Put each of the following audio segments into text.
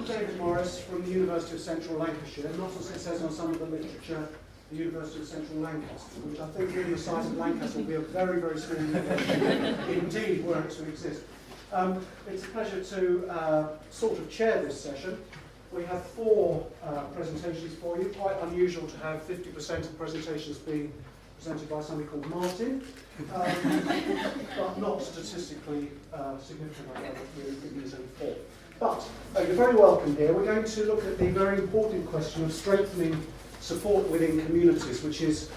David Morris from the University of Central Lancashire, not as it says on some of the literature, the University of Central Lancaster, which I think given the size of Lancaster will be a very, very small university indeed were it to exist. It's a pleasure to sort of chair this session. We have 4 presentations for you. Quite unusual to have 50% of presentations being presented by somebody called Martin, but not statistically significant. I think we're giving us only 4. But you're very welcome here. We're going to look at the very important question of strengthening support within communities, which is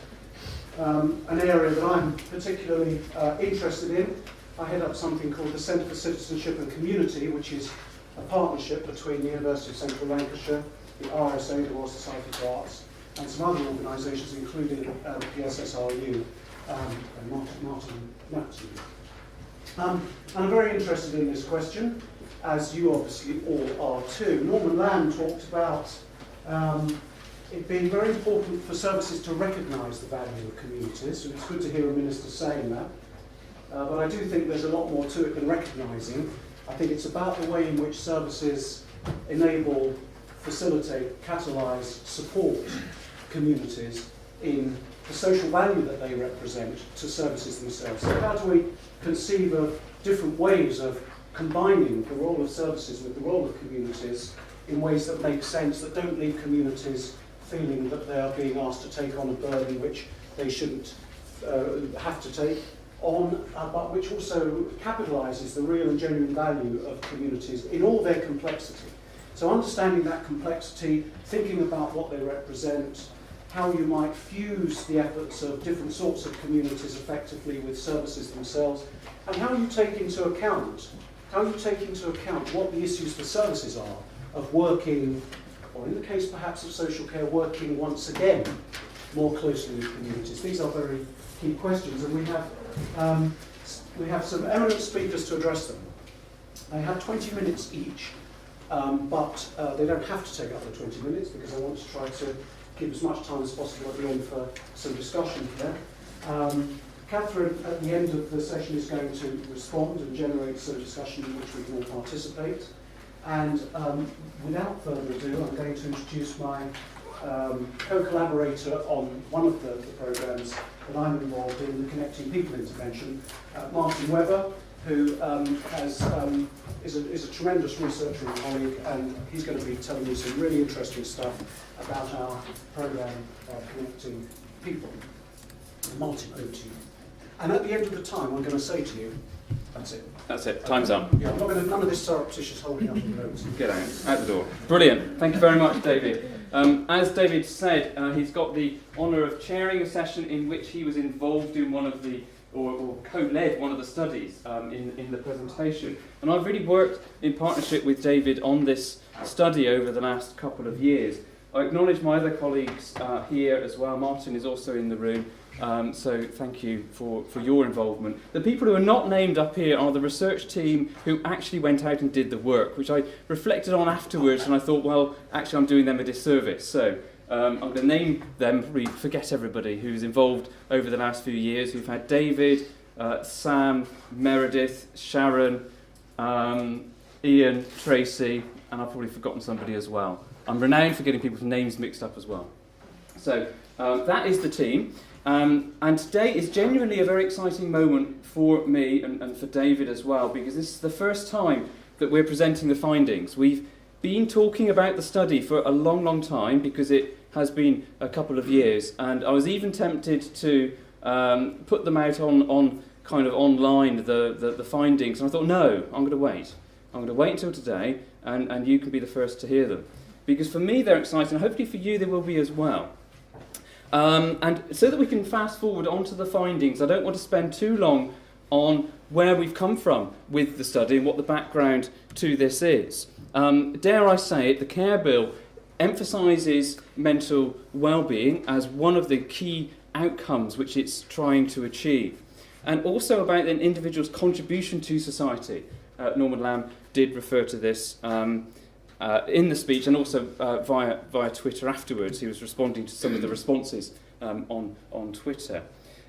an area that I'm particularly interested in. I head up something called the Centre for Citizenship and Community, which is a partnership between the University of Central Lancashire, the RSA, the Royal Society for Arts, and some other organisations, including the SSRU and Martin Knapp. And I'm very interested in this question, as you obviously all are too. Norman Lamb talked about it being very important for services to recognise the value of communities, and it's good to hear a minister saying that. But I do think there's a lot more to it than recognising. I think it's about the way in which services enable, facilitate, catalyse, support communities in the social value that they represent to services themselves. So how do we conceive of different ways of combining the role of services with the role of communities in ways that make sense, that don't leave communities feeling that they are being asked to take on a burden which they shouldn't have to take on, but which also capitalises the real and genuine value of communities in all their complexity. So understanding that complexity, thinking about what they represent, how you might fuse the efforts of different sorts of communities effectively with services themselves, and how you take into account what the issues for services are of working, or in the case perhaps of social care, working once again more closely with communities. These are very key questions, and we have some eminent speakers to address them. They have 20 minutes each, but they don't have to take up the 20 minutes because I want to try to keep as much time as possible at the end for some discussion here. Catherine, at the end of the session, is going to respond and generate some discussion in which we can all participate. And without further ado, I'm going to introduce my co-collaborator on one of the programmes that I'm involved in, the Connecting People intervention, Martin Webber, who is a tremendous researcher and colleague, and he's going to be telling you some really interesting stuff about our programme Connecting People. Martin, over to you. And at the end of the time, I'm going to say to you, that's it. That's it. Time's up. Yeah, I'm not going to, none of this surreptitious holding up the notes. Get out the door. Brilliant. Thank you very much, David. As David said, he's got the honour of chairing a session in which he was involved in one of the, or co-led one of the studies in the presentation. And I've really worked in partnership with David on this study over the last couple of years. I acknowledge my other colleagues here as well. Martin is also in the room. So thank you for your involvement. The people who are not named up here are the research team who actually went out and did the work, which I reflected on afterwards, and I thought, well, actually I'm doing them a disservice. So I'm going to name them, probably forget everybody who's involved over the last few years. We've had David, Sam, Meredith, Sharon, Ian, Tracy, and I've probably forgotten somebody as well. I'm renowned for getting people's names mixed up as well. So that is the team. And today is genuinely a very exciting moment for me and for David as well, because this is the first time that we're presenting the findings. We've been talking about the study for a long, long time because it has been a couple of years, and I was even tempted to put them out on kind of online, the findings, and I thought, no, I'm going to wait. I'm going to wait until today, and you can be the first to hear them. Because for me they're exciting, and hopefully for you they will be as well. And so that we can fast forward onto the findings, I don't want to spend too long on where we've come from with the study and what the background to this is. Dare I say it, the Care Bill emphasises mental well-being as one of the key outcomes which it's trying to achieve. And also about an individual's contribution to society. Norman Lamb did refer to this in the speech, and also via Twitter afterwards. He was responding to some of the responses on Twitter.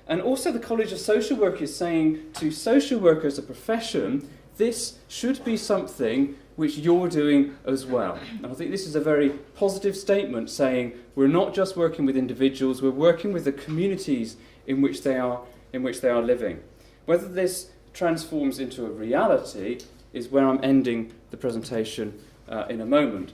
And also the College of Social Work is saying to social work as a profession, this should be something which you're doing as well. And I think this is a very positive statement, saying we're not just working with individuals, we're working with the communities in which they are living. Whether this transforms into a reality is where I'm ending the presentation in a moment.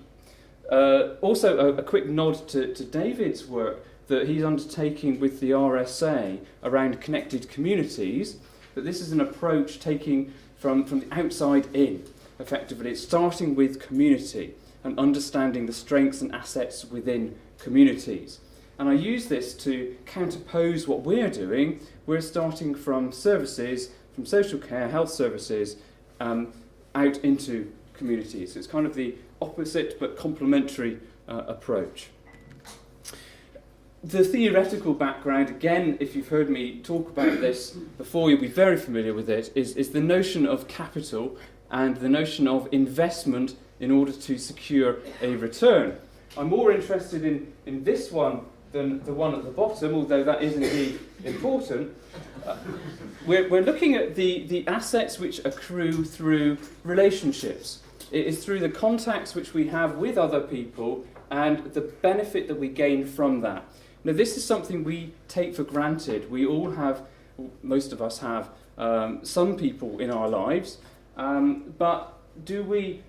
Also, a quick nod to David's work that he's undertaking with the RSA around connected communities, that this is an approach taking from the outside in, effectively. It's starting with community and understanding the strengths and assets within communities. And I use this to counterpose what we're doing. We're starting from services, from social care, health services, out into communities. So it's kind of the opposite but complementary approach. The theoretical background, again, if you've heard me talk about this before, you'll be very familiar with it, is the notion of capital and the notion of investment in order to secure a return. I'm more interested in this one than the one at the bottom, although that is indeed important. We're looking at the assets which accrue through relationships. It is through the contacts which we have with other people and the benefit that we gain from that. Now, this is something we take for granted. We all have, most of us have, some people in our lives, but do we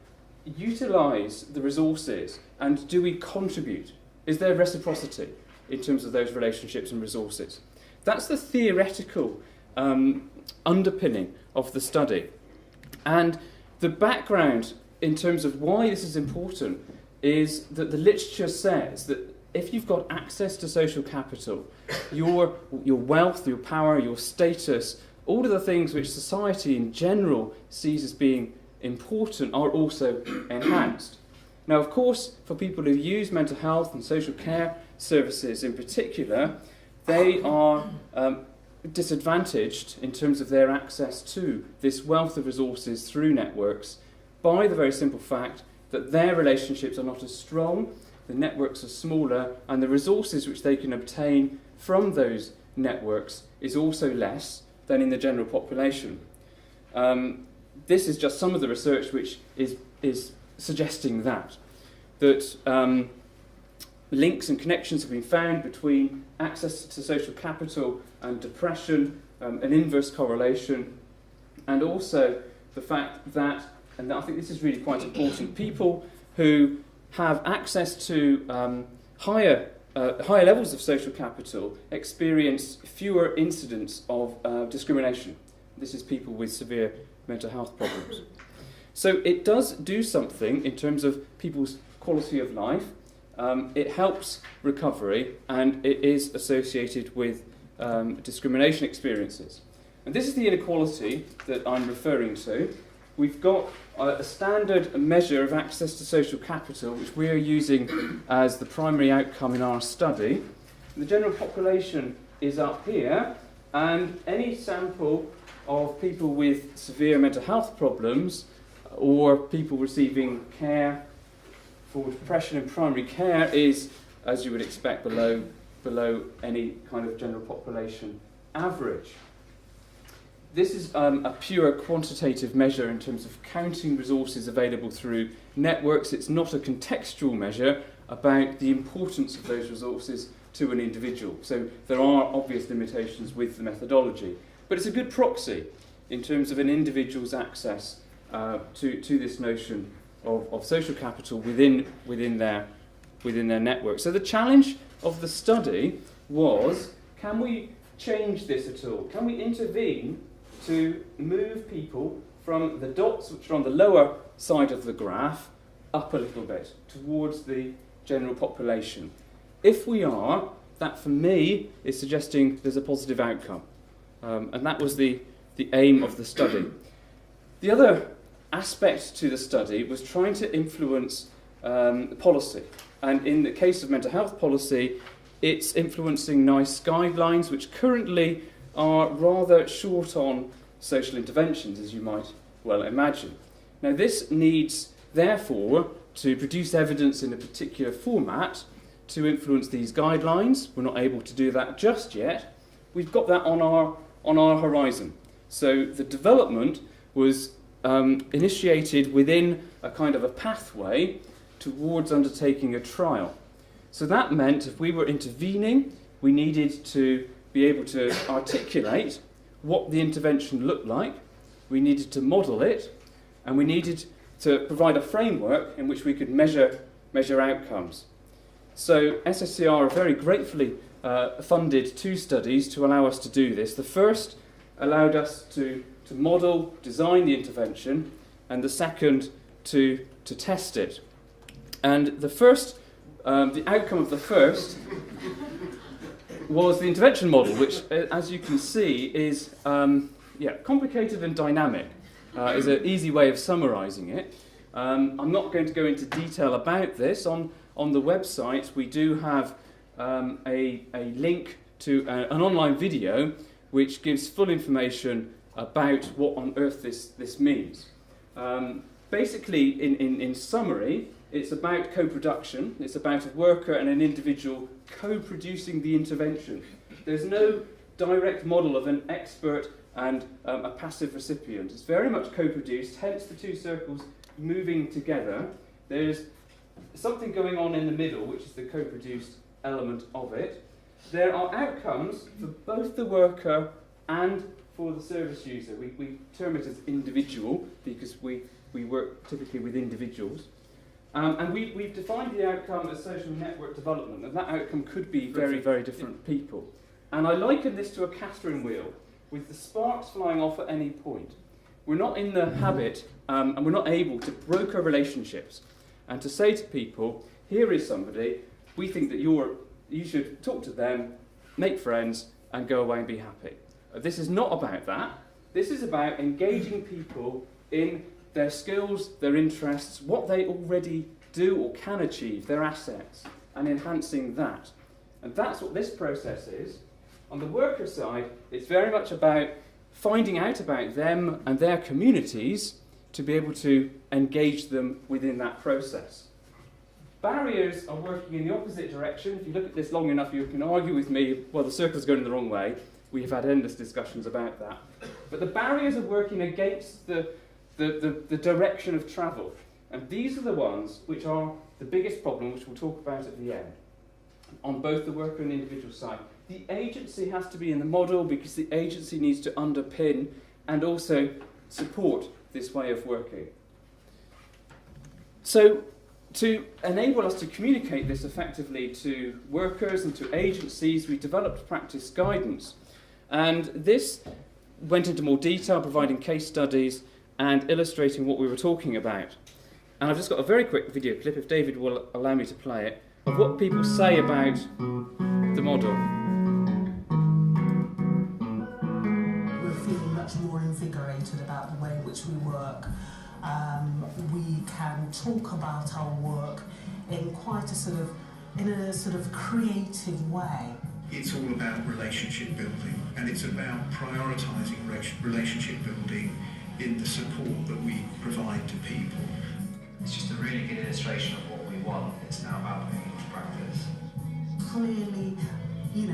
utilise the resources and do we contribute? Is there reciprocity in terms of those relationships and resources? That's the theoretical underpinning of the study. And the background in terms of why this is important is that the literature says that if you've got access to social capital, your wealth, your power, your status, all of the things which society in general sees as being important are also enhanced. Now, of course, for people who use mental health and social care services in particular, they are disadvantaged in terms of their access to this wealth of resources through networks by the very simple fact that their relationships are not as strong, the networks are smaller, and the resources which they can obtain from those networks is also less than in the general population. This is just some of the research which is suggesting that links and connections have been found between access to social capital and depression, an inverse correlation, and also the fact that, and I think this is really quite important, people who have access to higher levels of social capital experience fewer incidents of discrimination. This is people with severe mental health problems. So it does do something in terms of people's quality of life. It helps recovery, and it is associated with discrimination experiences. And this is the inequality that I'm referring to. We've got a standard measure of access to social capital, which we are using as the primary outcome in our study. The general population is up here, and any sample of people with severe mental health problems or people receiving care for depression in primary care is, as you would expect, below any kind of general population average. This is a pure quantitative measure in terms of counting resources available through networks. It's not a contextual measure about the importance of those resources to an individual. So there are obvious limitations with the methodology. But it's a good proxy in terms of an individual's access to this notion of social capital within their network. So the challenge of the study was, can we change this at all? Can we intervene to move people from the dots which are on the lower side of the graph up a little bit towards the general population? If we are, that for me is suggesting there's a positive outcome. And that was the aim of the study. The other aspect to the study was trying to influence policy. And in the case of mental health policy, it's influencing NICE guidelines, which currently are rather short on social interventions, as you might well imagine. Now, this needs, therefore, to produce evidence in a particular format to influence these guidelines. We're not able to do that just yet. We've got that on our horizon. So the development was initiated within a kind of a pathway towards undertaking a trial. So that meant if we were intervening, we needed to be able to articulate what the intervention looked like, we needed to model it, and we needed to provide a framework in which we could measure outcomes. So SSCR very gratefully funded 2 studies to allow us to do this. The first allowed us to model, design the intervention, and the second to test it. And the first, the outcome of the first was the intervention model, which, as you can see, is complicated and dynamic. Is an easy way of summarising it. I'm not going to go into detail about this. On the website, we do have a link to an online video which gives full information about what on earth this means. Basically, in summary, it's about co-production. It's about a worker and an individual co-producing the intervention. There's no direct model of an expert and a passive recipient. It's very much co-produced, hence the 2 circles moving together. There's something going on in the middle, which is the co-produced element of it. There are outcomes for both the worker and for the service user. We term it as individual because we work typically with individuals. And we've defined the outcome as social network development, and that outcome could be very, very different people. And I liken this to a Catherine wheel, with the sparks flying off at any point. We're not in the habit, and we're not able to broker relationships and to say to people, here is somebody, we think that you should talk to them, make friends, and go away and be happy. This is not about that. This is about engaging people in their skills, their interests, what they already do or can achieve, their assets, and enhancing that. And that's what this process is. On the worker side, it's very much about finding out about them and their communities to be able to engage them within that process. Barriers are working in the opposite direction. If you look at this long enough, you can argue with me, well, the circle's going the wrong way. We have had endless discussions about that. But the barriers are working against the direction of travel. And these are the ones which are the biggest problem, which we'll talk about at the end, on both the worker and the individual side. The agency has to be in the model because the agency needs to underpin and also support this way of working. So, to enable us to communicate this effectively to workers and to agencies, we developed practice guidance. And this went into more detail, providing case studies and illustrating what we were talking about. And I've just got a very quick video clip, if David will allow me to play it, of what people say about the model. We're feeling much more invigorated about the way in which we work. We can talk about our work in quite a sort of creative way. It's all about relationship building, and it's about prioritising relationship building in the support that we provide to people. It's just a really good illustration of what we want. It's now about putting it into practice. Clearly,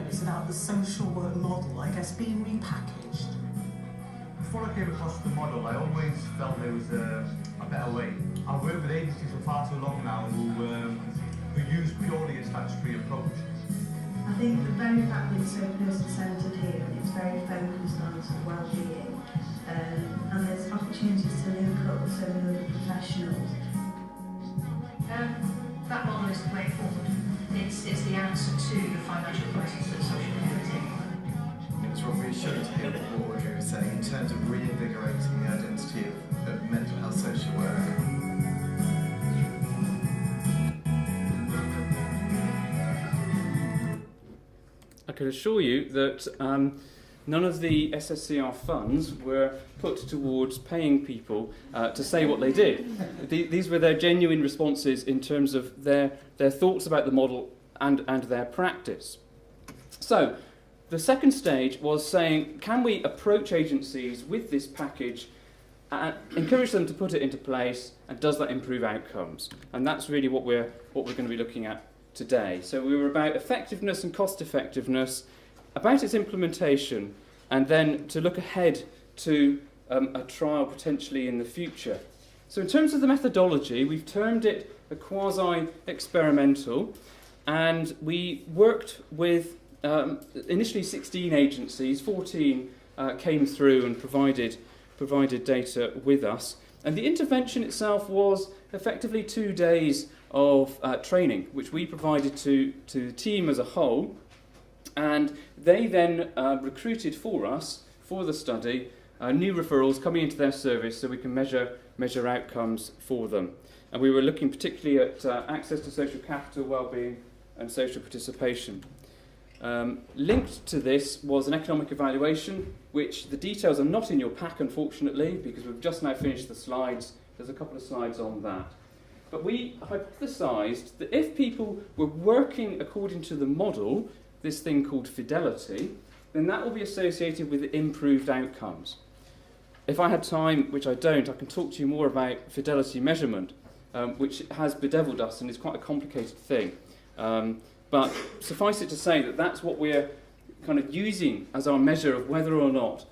it's about the social work model, I guess, being repackaged. Before I came across the model, I always felt there was a better way. I've worked with agencies for far too long now who use purely a statutory approach. I think the very fact that it's so person-centred here and it's very focused on sort of well-being, and there's opportunities to link up with so many other professionals. That model is the way forward. It's the answer to the financial crisis that social care is in. It was what we showed to hear what Audrey was saying in terms of reinvigorating the identity of mental health social work. I can assure you that none of the SSCR funds were put towards paying people to say what they did. These were their genuine responses in terms of their thoughts about the model and their practice. So, the second stage was saying, can we approach agencies with this package and encourage them to put it into place, and does that improve outcomes? And that's really what we're going to be looking at today. So we were about effectiveness and cost effectiveness, about its implementation, and then to look ahead to a trial potentially in the future. So in terms of the methodology, we've termed it a quasi-experimental, and we worked with initially 16 agencies. 14 came through and provided data with us. And the intervention itself was effectively 2 days of training, which we provided to the team as a whole. And they then recruited for us, for the study, new referrals coming into their service so we can measure outcomes for them. And we were looking particularly at access to social capital, wellbeing and social participation. Linked to this was an economic evaluation, which the details are not in your pack, unfortunately, because we've just now finished the slides. There's a couple of slides on that. But we hypothesised that if people were working according to the model, this thing called fidelity, then that will be associated with improved outcomes. If I had time, which I don't, I can talk to you more about fidelity measurement, which has bedeviled us and is quite a complicated thing. But suffice it to say that that's what we're kind of using as our measure of whether or not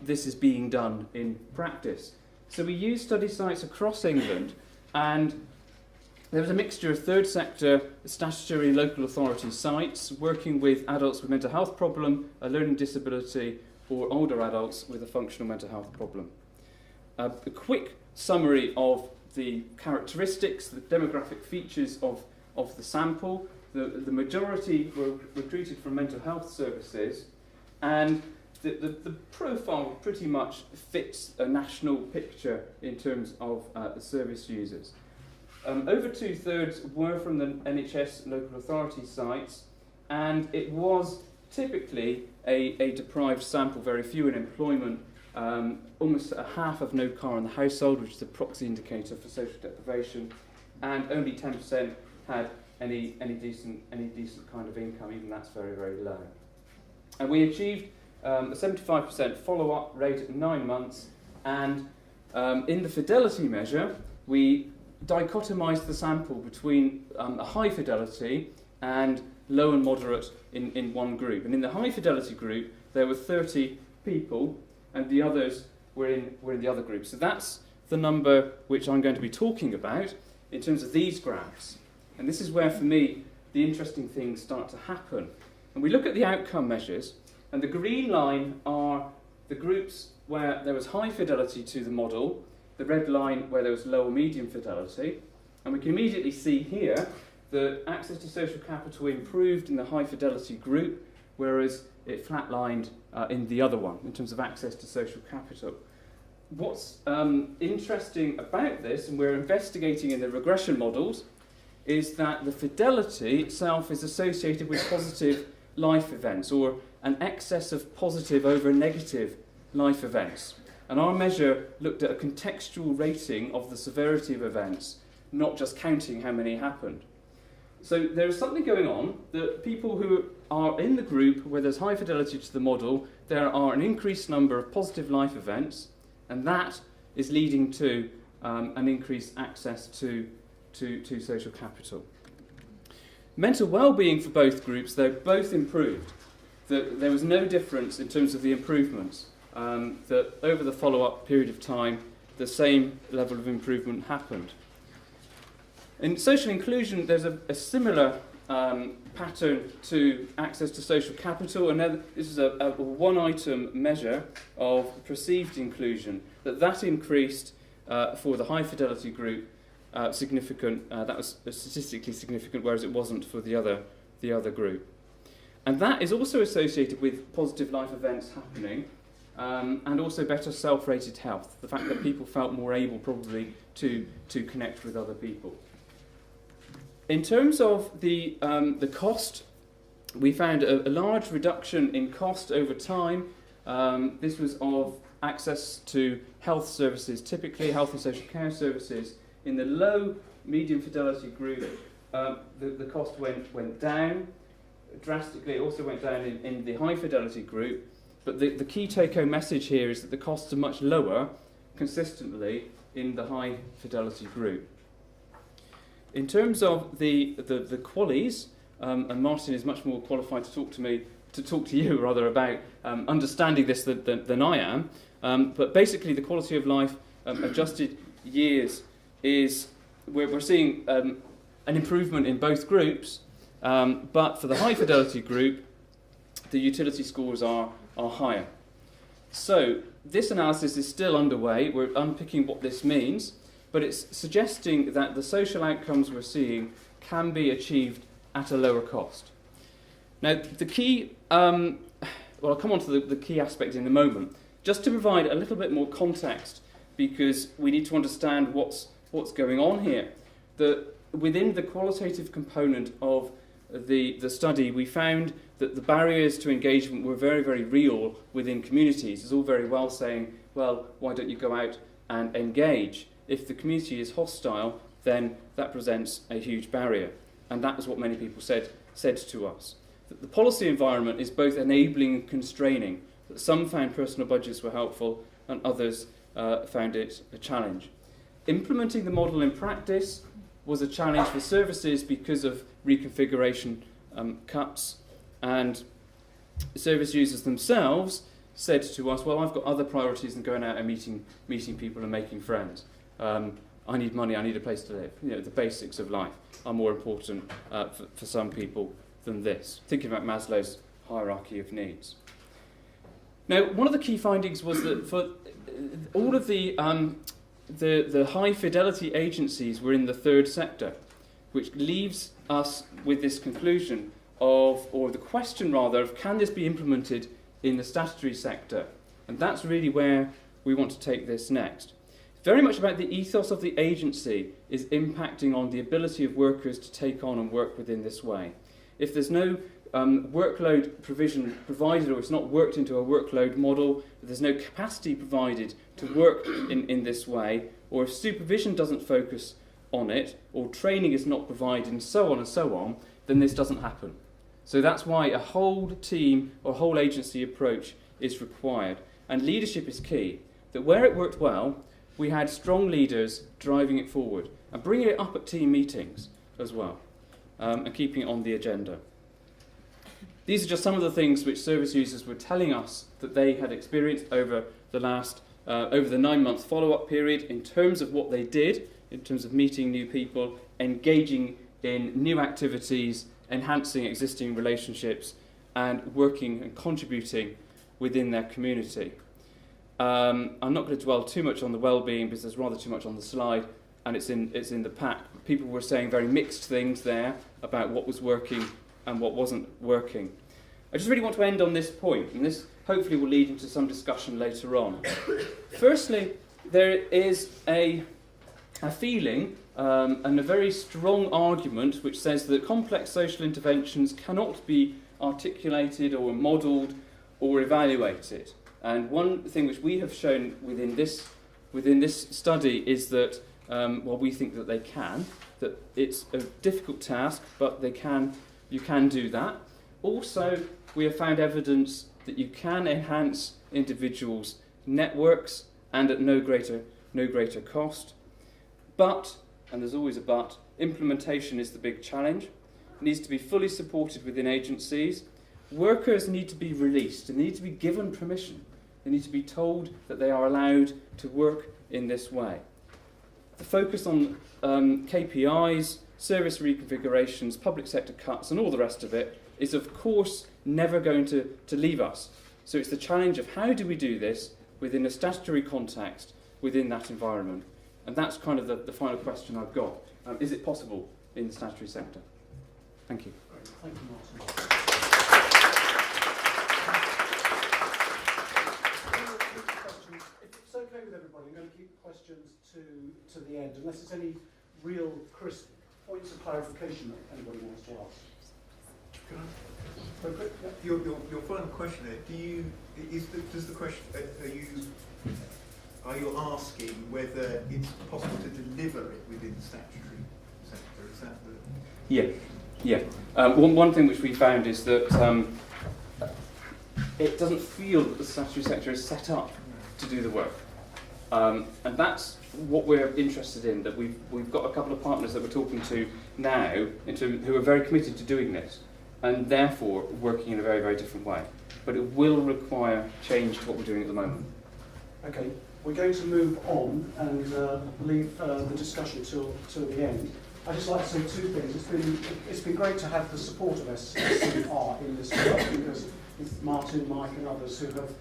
this is being done in practice. So we use study sites across England, and there was a mixture of third sector, statutory and local authority sites working with adults with mental health problem, a learning disability, or older adults with a functional mental health problem. A quick summary of the characteristics, the demographic features of the sample. The majority were recruited from mental health services, and the profile pretty much fits a national picture in terms of the service users. Over 2/3 were from the NHS local authority sites, and it was typically a deprived sample, very few in employment, almost a half of no car in the household, which is a proxy indicator for social deprivation, and only 10% had any decent kind of income. Even that's very, very low. And we achieved a 75% follow-up rate at 9 months, and in the fidelity measure, we dichotomised the sample between a high fidelity and low and moderate in one group. And in the high fidelity group, there were 30 people, and the others were in the other group. So that's the number which I'm going to be talking about in terms of these graphs. And this is where, for me, the interesting things start to happen. And we look at the outcome measures, and the green line are the groups where there was high fidelity to the model, the red line where there was low or medium fidelity, and we can immediately see here that access to social capital improved in the high fidelity group, whereas it flatlined in the other one in terms of access to social capital. What's interesting about this, and we're investigating in the regression models, is that the fidelity itself is associated with positive life events, or an excess of positive over negative life events. And our measure looked at a contextual rating of the severity of events, not just counting how many happened. So there is something going on that people who are in the group where there's high fidelity to the model, there are an increased number of positive life events, and that is leading to an increased access to social capital. Mental well-being for both groups, though, both improved. There was no difference in terms of the improvements. That over the follow-up period of time, the same level of improvement happened. In social inclusion, there's a similar pattern to access to social capital, and this is a one-item measure of perceived inclusion, that increased for the high-fidelity group significant. That was statistically significant, whereas it wasn't for the other group. And that is also associated with positive life events happening, and also better self-rated health, the fact that people felt more able probably to connect with other people. In terms of the cost, we found a large reduction in cost over time. This was of access to health services, typically health and social care services. In the low, medium fidelity group, the cost went down drastically. It also went down in the high fidelity group. But the key take-home message here is that the costs are much lower consistently in the high fidelity group. In terms of the QALYs, and Martin is much more qualified to talk to you about understanding this than I am, But basically, the quality of life adjusted years is we're seeing an improvement in both groups, but for the high fidelity group, the utility scores are higher. So this analysis is still underway. We're unpicking what this means, but it's suggesting that the social outcomes we're seeing can be achieved at a lower cost. Now, the key, well, I'll come on to the key aspect in a moment, just to provide a little bit more context, because we need to understand what's going on here. Within the qualitative component of the study, we found that the barriers to engagement were very, very real within communities. It's all very well saying, well, why don't you go out and engage? If the community is hostile, then that presents a huge barrier. And that was what many people said to us. That the policy environment is both enabling and constraining. That some found personal budgets were helpful and others found it a challenge. Implementing the model in practice was a challenge for services because of reconfiguration cuts, and service users themselves said to us, well, I've got other priorities than going out and meeting people and making friends. I need money, I need a place to live. You know, the basics of life are more important for some people than this. Thinking about Maslow's hierarchy of needs. Now, one of the key findings was that for all of the high fidelity agencies were in the third sector, which leaves us with this conclusion of, or the question rather, of can this be implemented in the statutory sector? And that's really where we want to take this next. Very much about the ethos of the agency is impacting on the ability of workers to take on and work within this way. If there's no workload provision provided, or it's not worked into a workload model, if there's no capacity provided to work in this way, or if supervision doesn't focus on it, or training is not provided, and so on, then this doesn't happen. So that's why a whole team or whole agency approach is required. And leadership is key. That where it worked well, we had strong leaders driving it forward and bringing it up at team meetings as well, and keeping it on the agenda. These are just some of the things which service users were telling us that they had experienced over the 9-month follow-up period in terms of what they did, in terms of meeting new people, engaging in new activities, enhancing existing relationships, and working and contributing within their community. I'm not going to dwell too much on the well-being because there's rather too much on the slide, and it's in the pack. People were saying very mixed things there about what was working and what wasn't working. I just really want to end on this point, and this hopefully will lead into some discussion later on. Firstly, there is a feeling and a very strong argument which says that complex social interventions cannot be articulated or modelled or evaluated. And one thing which we have shown within this study is that, well, we think that they can, that it's a difficult task, but you can do that. Also, we have found evidence that you can enhance individuals' networks and at no greater cost. But, and there's always a but, implementation is the big challenge. It needs to be fully supported within agencies. Workers need to be released, they need to be given permission. They need to be told that they are allowed to work in this way. The focus on KPIs, service reconfigurations, public sector cuts, and all the rest of it is, of course, never going to leave us. So it's the challenge of how do we do this within a statutory context, within that environment. And that's kind of the final question I've got. Is it possible in the statutory sector? Thank you. Thank you, Martin. If it's okay with everybody, I'm going to keep questions to the end, unless there's any real crisp points of clarification that anybody wants to ask. Can I? Very quick. Yeah. Your final question there. Does the question are you asking whether it's possible to deliver it within the statutory sector? Is that the? Yeah. One thing which we found is that it doesn't feel that the statutory sector is set up to do the work, and that's what we're interested in. That we've got a couple of partners that we're talking to now, who are very committed to doing this, and therefore working in a very, very different way. But it will require change to what we're doing at the moment. Okay, we're going to move on and leave the discussion till the end. I'd just like to say two things. It's been great to have the support of SSCR in this work, because it's Martin, Mike and others who have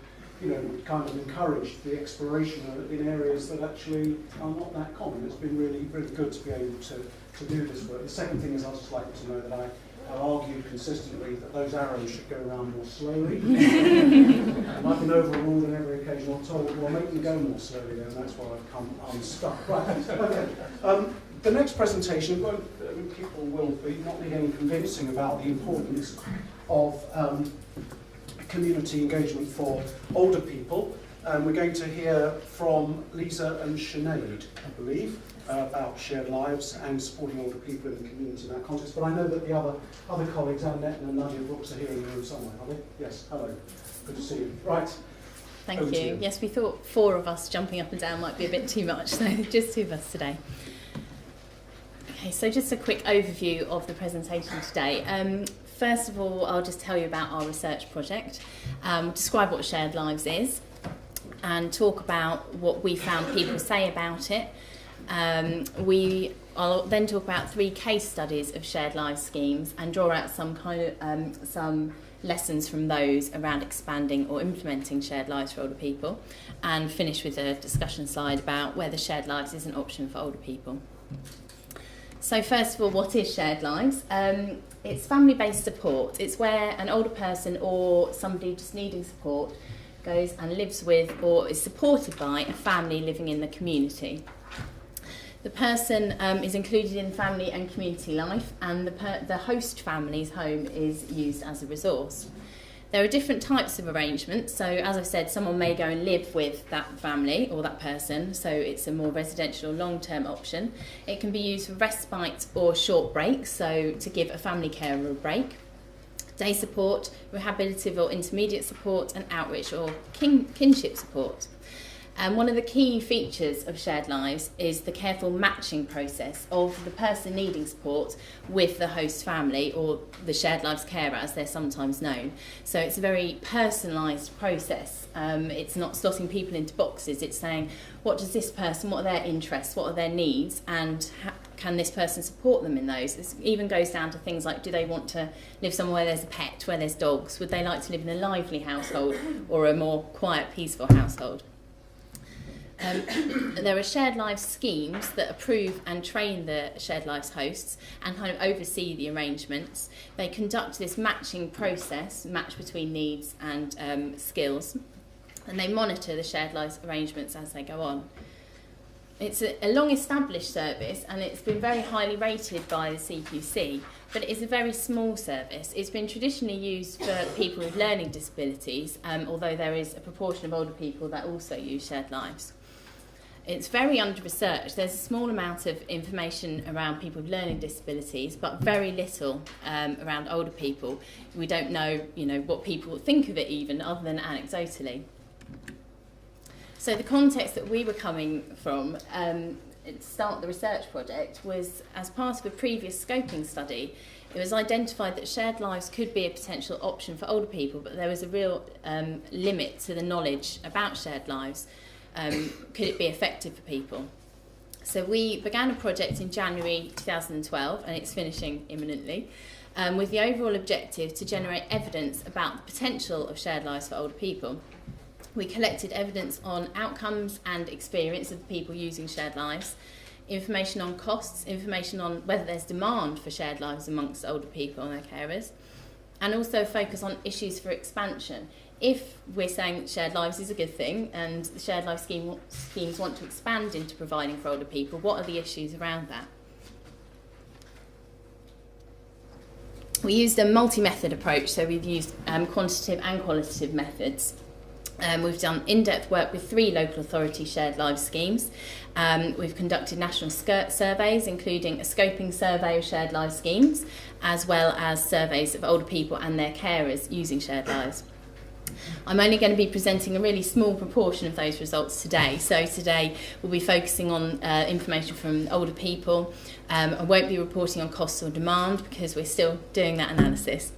kind of encouraged the exploration in areas that actually are not that common. It's been really, really good to be able to do this work. The second thing is I'd just like you to know that I argued consistently that those arrows should go around more slowly. And I've been overruled on every occasion. I'm told, well, make them go more slowly then, and that's why I've come unstuck. Right, okay. The next presentation, people will be not need any convincing about the importance of community engagement for older people. We're going to hear from Lisa and Sinead, I believe, about shared lives and supporting older people in the community in that context. But I know that the other colleagues, Ann Netten and Nadia Brookes, are here in the room somewhere, are they? Yes, hello. Good to see you. Right. Thank you. Yes, we thought 4 of us jumping up and down might be a bit too much, so just 2 of us today. Okay, so just a quick overview of the presentation today. First of all, I'll just tell you about our research project, describe what shared lives is, and talk about what we found people say about it. I'll then talk about 3 case studies of shared lives schemes and draw out some some lessons from those around expanding or implementing shared lives for older people, and finish with a discussion slide about whether shared lives is an option for older people. So first of all, what is shared lives? It's family-based support. It's where an older person or somebody just needing support goes and lives with or is supported by a family living in the community. The person is included in family and community life, and the host family's home is used as a resource. There are different types of arrangements. So as I've said, someone may go and live with that family or that person, so it's a more residential or long-term option. It can be used for respite or short breaks, so to give a family carer a break. Day support, rehabilitative or intermediate support, and outreach or kinship support. And one of the key features of shared lives is the careful matching process of the person needing support with the host family, or the shared lives carer as they're sometimes known. So it's a very personalised process. It's not slotting people into boxes. It's saying, what does this person, what are their interests, what are their needs, and can this person support them in those? It even goes down to things like, do they want to live somewhere where there's a pet, where there's dogs? Would they like to live in a lively household or a more quiet, peaceful household? There are shared lives schemes that approve and train the shared lives hosts and kind of oversee the arrangements. They conduct this matching process, match between needs and skills, and they monitor the shared lives arrangements as they go on. It's a long-established service, and it's been very highly rated by the CQC, but it is a very small service. It's been traditionally used for people with learning disabilities, although there is a proportion of older people that also use shared lives. It's very under-researched. There's a small amount of information around people with learning disabilities, but very little around older people. We don't know, what people think of it even, other than anecdotally. So the context that we were coming from to start the research project was, as part of a previous scoping study, it was identified that shared lives could be a potential option for older people, but there was a real limit to the knowledge about shared lives. Could it be effective for people? So we began a project in January 2012, and it's finishing imminently, with the overall objective to generate evidence about the potential of shared lives for older people. We collected evidence on outcomes and experience of people using shared lives, information on costs, information on whether there's demand for shared lives amongst older people and their carers, and also focus on issues for expansion. If we're saying that shared lives is a good thing and the shared life schemes want to expand into providing for older people, what are the issues around that? We used a multi-method approach, so we've used quantitative and qualitative methods. We've done in-depth work with 3 local authority shared lives schemes. We've conducted national surveys, including a scoping survey of shared lives schemes, as well as surveys of older people and their carers using shared lives. I'm only going to be presenting a really small proportion of those results today. So today we'll be focusing on information from older people. I won't be reporting on costs or demand because we're still doing that analysis.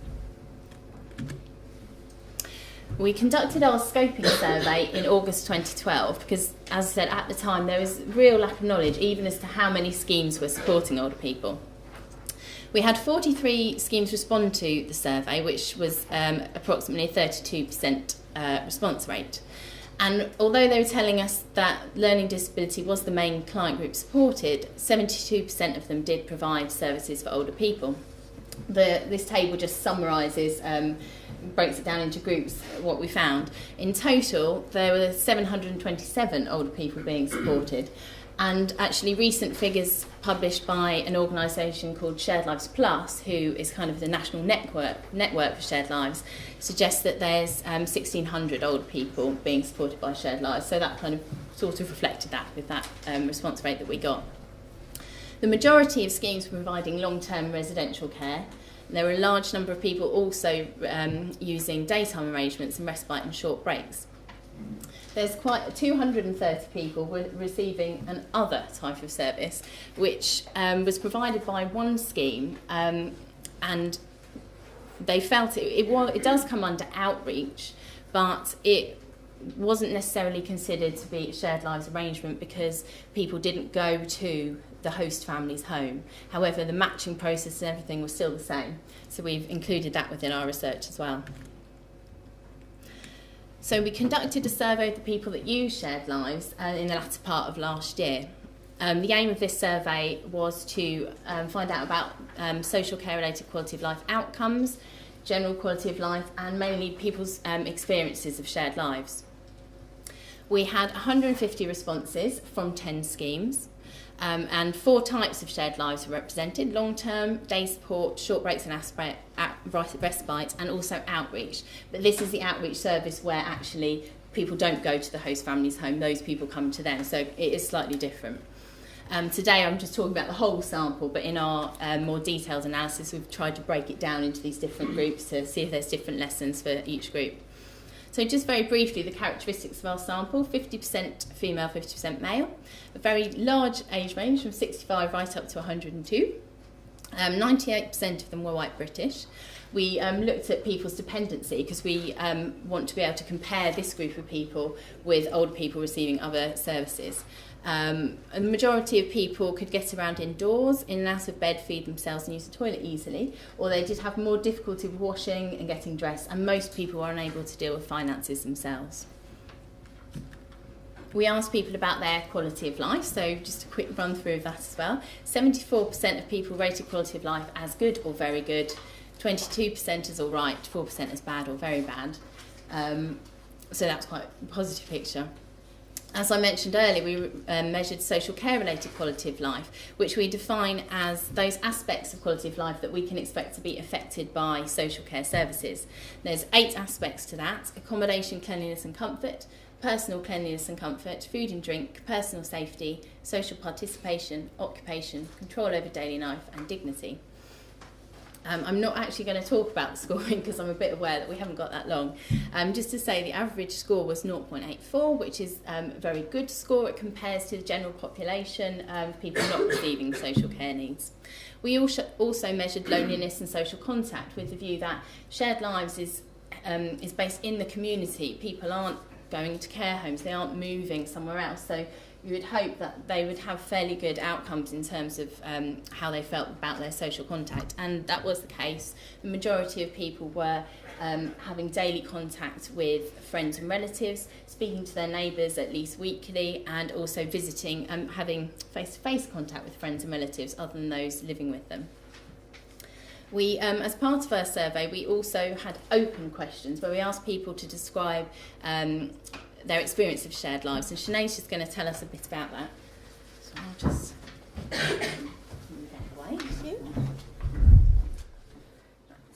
We conducted our scoping survey in August 2012 because, as I said, at the time there was real lack of knowledge even as to how many schemes were supporting older people. We had 43 schemes respond to the survey, which was approximately a 32% response rate. And although they were telling us that learning disability was the main client group supported, 72% of them did provide services for older people. This table just summarises, breaks it down into groups, what we found. In total, there were 727 older people being supported. And actually recent figures published by an organisation called Shared Lives Plus, who is kind of the national network for Shared Lives, suggests that there's 1,600 older people being supported by Shared Lives. So that kind of sort of reflected that with that response rate that we got. The majority of schemes were providing long-term residential care. There were a large number of people also using daytime arrangements and respite and short breaks. There's quite 230 people were receiving an other type of service, which was provided by one scheme, and they felt it does come under outreach, but it wasn't necessarily considered to be a shared lives arrangement because people didn't go to the host family's home. However, the matching process and everything was still the same, so we've included that within our research as well. So we conducted a survey of the people that use Shared Lives in the latter part of last year. The aim of this survey was to find out about social care related quality of life outcomes, general quality of life, and mainly people's experiences of shared lives. We had 150 responses from 10 schemes, and 4 types of shared lives were represented: long-term, day support, short breaks and respite, and also outreach. But this is the outreach service where actually people don't go to the host family's home, those people come to them, so it is slightly different. Today I'm just talking about the whole sample, but in our more detailed analysis we've tried to break it down into these different groups to see if there's different lessons for each group. So just very briefly, the characteristics of our sample: 50% female, 50% male, a very large age range from 65 right up to 102. 98% of them were white British. We looked at people's dependency because we want to be able to compare this group of people with older people receiving other services. And the majority of people could get around indoors, in and out of bed, feed themselves and use the toilet easily, or they did have more difficulty with washing and getting dressed, and most people were unable to deal with finances themselves. We asked people about their quality of life, so just a quick run through of that as well. 74% of people rated quality of life as good or very good, 22% as all right, 4% as bad or very bad. So that's quite a positive picture. As I mentioned earlier, we measured social care related quality of life, which we define as those aspects of quality of life that we can expect to be affected by social care services. There's 8 aspects to that: accommodation, cleanliness and comfort, personal cleanliness and comfort, food and drink, personal safety, social participation, occupation, control over daily life and dignity. I'm not actually going to talk about the scoring because I'm a bit aware that we haven't got that long. Just to say the average score was 0.84, which is a very good score. It compares to the general population of people not receiving social care needs. We also measured loneliness and social contact with the view that Shared Lives is based in the community. People aren't going to care homes, they aren't moving somewhere else. So you would hope that they would have fairly good outcomes in terms of how they felt about their social contact, and that was the case. The majority of people were having daily contact with friends and relatives, speaking to their neighbours at least weekly, and also visiting and having face-to-face contact with friends and relatives other than those living with them. We, as part of our survey, we also had open questions where we asked people to describe their experience of shared lives, and Sinead's just going to tell us a bit about that. So I'll just move that away. Thank you.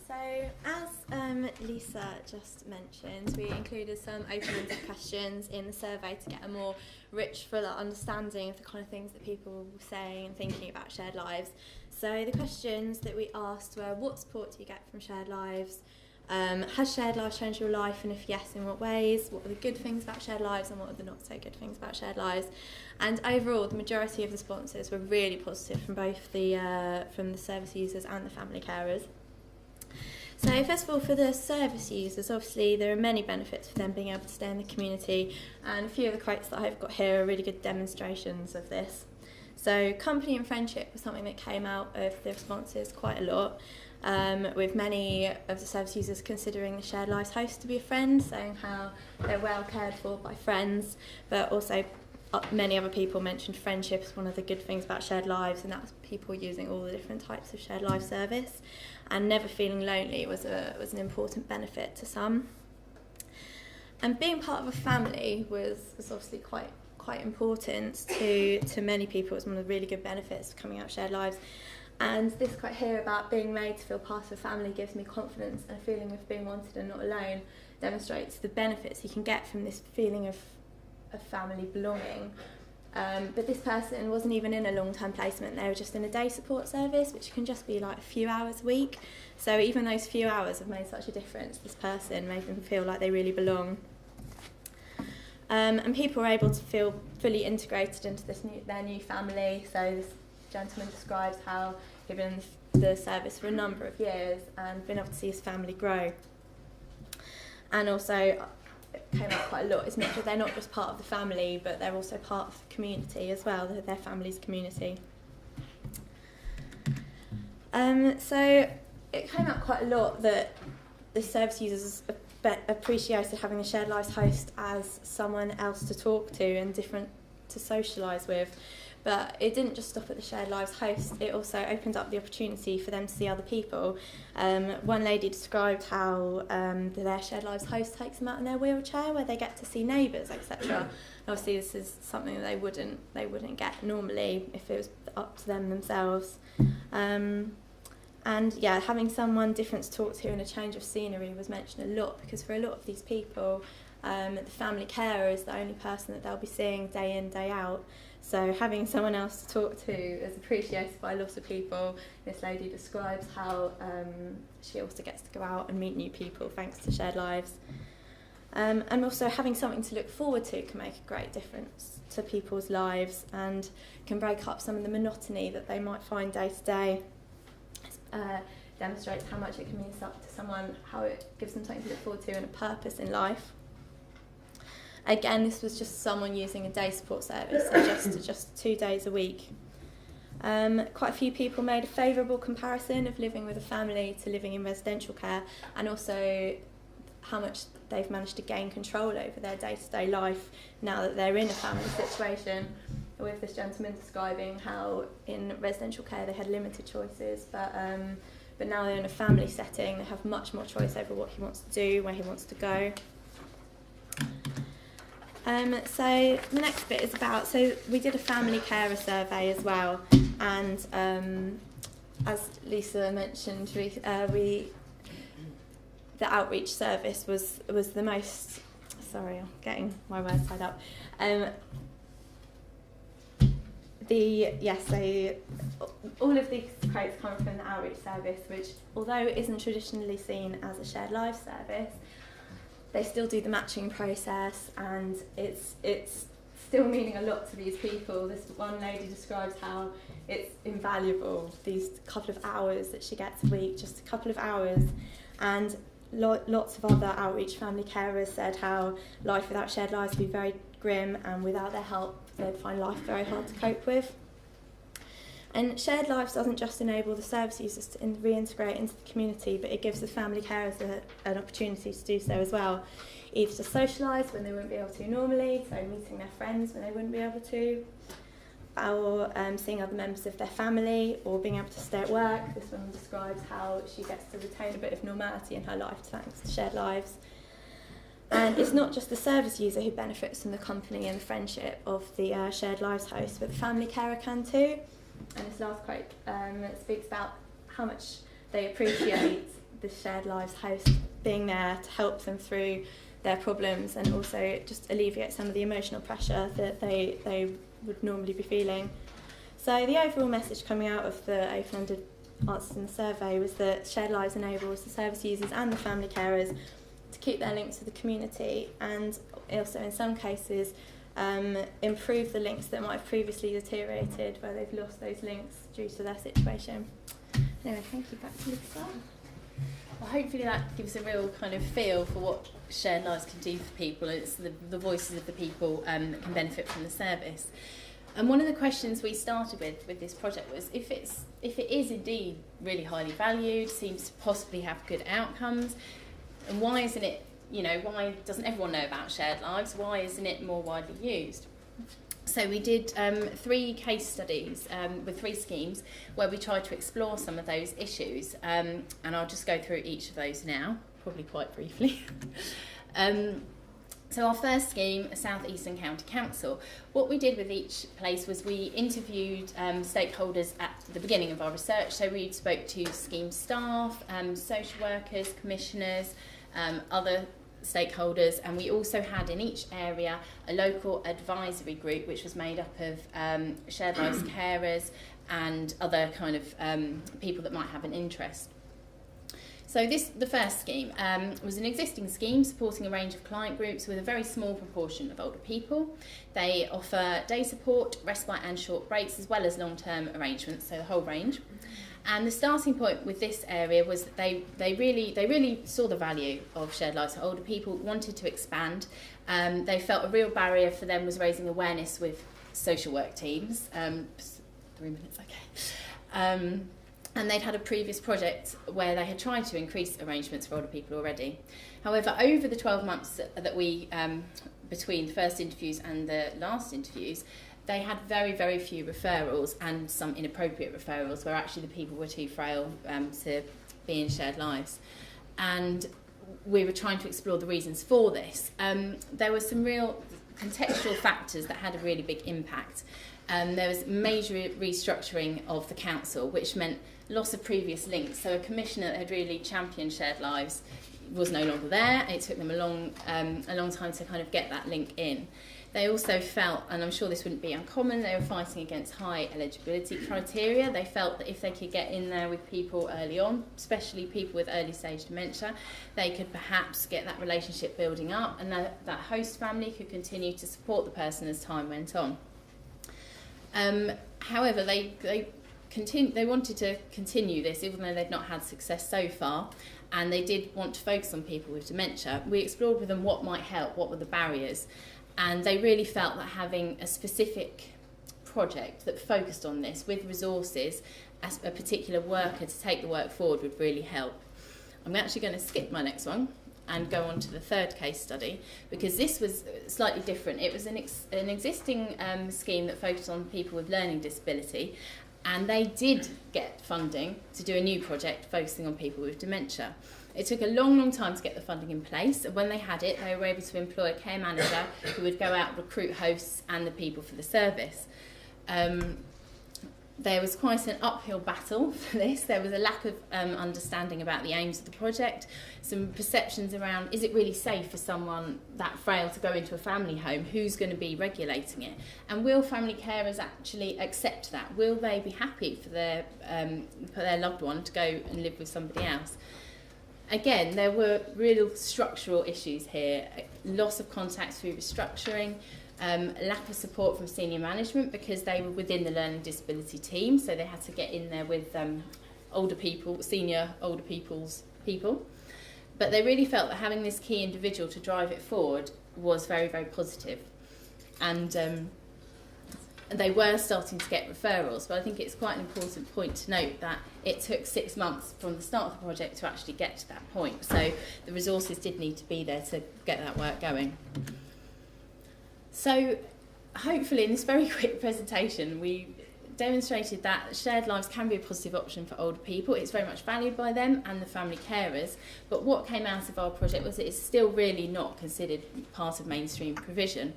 So, as Lisa just mentioned, we included some open-ended questions in the survey to get a more rich, fuller understanding of the kind of things that people were saying and thinking about shared lives. So the questions that we asked were: what support do you get from shared lives? Has shared lives changed your life, and if yes, in what ways? What are the good things about shared lives and what are the not so good things about shared lives? And overall, the majority of the responses were really positive from both the service users and the family carers. So first of all, for the service users, obviously there are many benefits for them being able to stay in the community, and a few of the quotes that I've got here are really good demonstrations of this. So company and friendship was something that came out of the responses quite a lot, with many of the service users considering the shared lives host to be a friend, saying how they're well cared for by friends, but also many other people mentioned friendship as one of the good things about shared lives, and that was people using all the different types of shared life service, and never feeling lonely was an important benefit to some. And being part of a family was obviously quite important to many people. It's one of the really good benefits of coming out of shared lives. And this quote here about being made to feel part of a family gives me confidence, and a feeling of being wanted and not alone demonstrates the benefits you can get from this feeling of family belonging. But this person wasn't even in a long-term placement, they were just in a day support service, which can just be like a few hours a week. So even those few hours have made such a difference. This person made them feel like they really belong. And people were able to feel fully integrated into their new family. So this gentleman describes how he'd been in the service for a number of years and been able to see his family grow. And also, it came out quite a lot, isn't it? Because they're not just part of the family, but they're also part of the community as well, their family's community. So it came out quite a lot that the service users appreciated having a shared lives host as someone else to talk to and different to socialise with. But it didn't just stop at the shared lives host, it also opened up the opportunity for them to see other people. One lady described how their shared lives host takes them out in their wheelchair, where they get to see neighbours, etc. Obviously this is something that they wouldn't get normally if it was up to them themselves. And yeah, having someone different to talk to and a change of scenery was mentioned a lot, because for a lot of these people, the family carer is the only person that they'll be seeing day in, day out. So having someone else to talk to is appreciated by a lot of people. This lady describes how she also gets to go out and meet new people thanks to shared lives. And also having something to look forward to can make a great difference to people's lives and can break up some of the monotony that they might find day to day. Demonstrates how much it can mean to someone, how it gives them something to look forward to and a purpose in life. Again, this was just someone using a day support service, so just 2 days a week. Quite a few people made a favourable comparison of living with a family to living in residential care, and also how much they've managed to gain control over their day-to-day life now that they're in a family situation, with this gentleman describing how in residential care they had limited choices, but now they're in a family setting, they have much more choice over what he wants to do, where he wants to go. So the next bit is about, so we did a family carer survey as well, and as Lisa mentioned, the outreach service was the most, sorry, I'm getting my words tied up. So all of these quotes come from the outreach service, which although it isn't traditionally seen as a shared life service, they still do the matching process, and it's still meaning a lot to these people. This one lady describes how it's invaluable, these couple of hours that she gets a week, just a couple of hours. And lots of other outreach family carers said how life without shared lives would be very grim, and without their help they'd find life very hard to cope with. And shared lives doesn't just enable the service users to reintegrate into the community, but it gives the family carers an opportunity to do so as well, either to socialise when they wouldn't be able to normally, so meeting their friends when they wouldn't be able to, or seeing other members of their family, or being able to stay at work. This one describes how she gets to retain a bit of normality in her life thanks to shared lives. And it's not just the service user who benefits from the company and the friendship of the shared lives host, but the family carer can too. And this last quote speaks about how much they appreciate the shared lives host being there to help them through their problems, and also just alleviate some of the emotional pressure that they would normally be feeling. So the overall message coming out of the open-ended answers in the survey was that shared lives enables the service users and the family carers to keep their links to the community, and also in some cases improve the links that might have previously deteriorated, where they've lost those links due to their situation. Anyway, thank you. Back to Lisa. Well, hopefully that gives a real kind of feel for what shared lives can do for people. It's the voices of the people that can benefit from the service. And one of the questions we started with this project was if it is indeed really highly valued, seems to possibly have good outcomes, and why isn't it, why doesn't everyone know about shared lives? Why isn't it more widely used? So we did 3 case studies with 3 schemes where we tried to explore some of those issues, and I'll just go through each of those now, probably quite briefly. So our first scheme, South Eastern County Council, what we did with each place was we interviewed stakeholders at the beginning of our research. So we spoke to scheme staff, social workers, commissioners, other stakeholders, and we also had in each area a local advisory group which was made up of shared lives carers and other kind of people that might have an interest. So the first scheme was an existing scheme supporting a range of client groups with a very small proportion of older people. They offer day support, respite and short breaks, as well as long-term arrangements, so the whole range. And the starting point with this area was that they really saw the value of shared lives for older people, wanted to expand. They felt a real barrier for them was raising awareness with social work teams. 3 minutes, okay. And they'd had a previous project where they had tried to increase arrangements for older people already. However, over the 12 months that we, between the first interviews and the last interviews, they had very, very few referrals and some inappropriate referrals where actually the people were too frail to be in shared lives. And we were trying to explore the reasons for this. There were some real contextual factors that had a really big impact. There was major restructuring of the council, which meant loss of previous links. So a commissioner that had really championed shared lives was no longer there. It took them a long time to kind of get that link in. They also felt, and I'm sure this wouldn't be uncommon, they were fighting against high eligibility criteria. They felt that if they could get in there with people early on, especially people with early stage dementia, they could perhaps get that relationship building up, and that host family could continue to support the person as time went on. However, they wanted to continue this, even though they'd not had success so far, and they did want to focus on people with dementia. We explored with them what might help, what were the barriers, and they really felt that having a specific project that focused on this with resources as a particular worker to take the work forward would really help. I'm actually going to skip my next one and go on to the third case study, because this was slightly different. It was an existing scheme that focused on people with learning disability, and they did get funding to do a new project focusing on people with dementia. It took a long time to get the funding in place, and when they had it, they were able to employ a care manager who would go out and recruit hosts and the people for the service. There was quite an uphill battle for this. There was a lack of understanding about the aims of the project, some perceptions around, is it really safe for someone that frail to go into a family home? Who's going to be regulating it? And will family carers actually accept that? Will they be happy for their loved one to go and live with somebody else? Again, there were real structural issues here. Loss of contacts through restructuring, lack of support from senior management because they were within the learning disability team, so they had to get in there with older people, senior older people's people. But they really felt that having this key individual to drive it forward was very, very positive. And they were starting to get referrals, but I think it's quite an important point to note that it took 6 months from the start of the project to actually get to that point. So the resources did need to be there to get that work going. So hopefully in this very quick presentation we demonstrated that shared lives can be a positive option for older people. It's very much valued by them and the family carers, but what came out of our project was that it's still really not considered part of mainstream provision.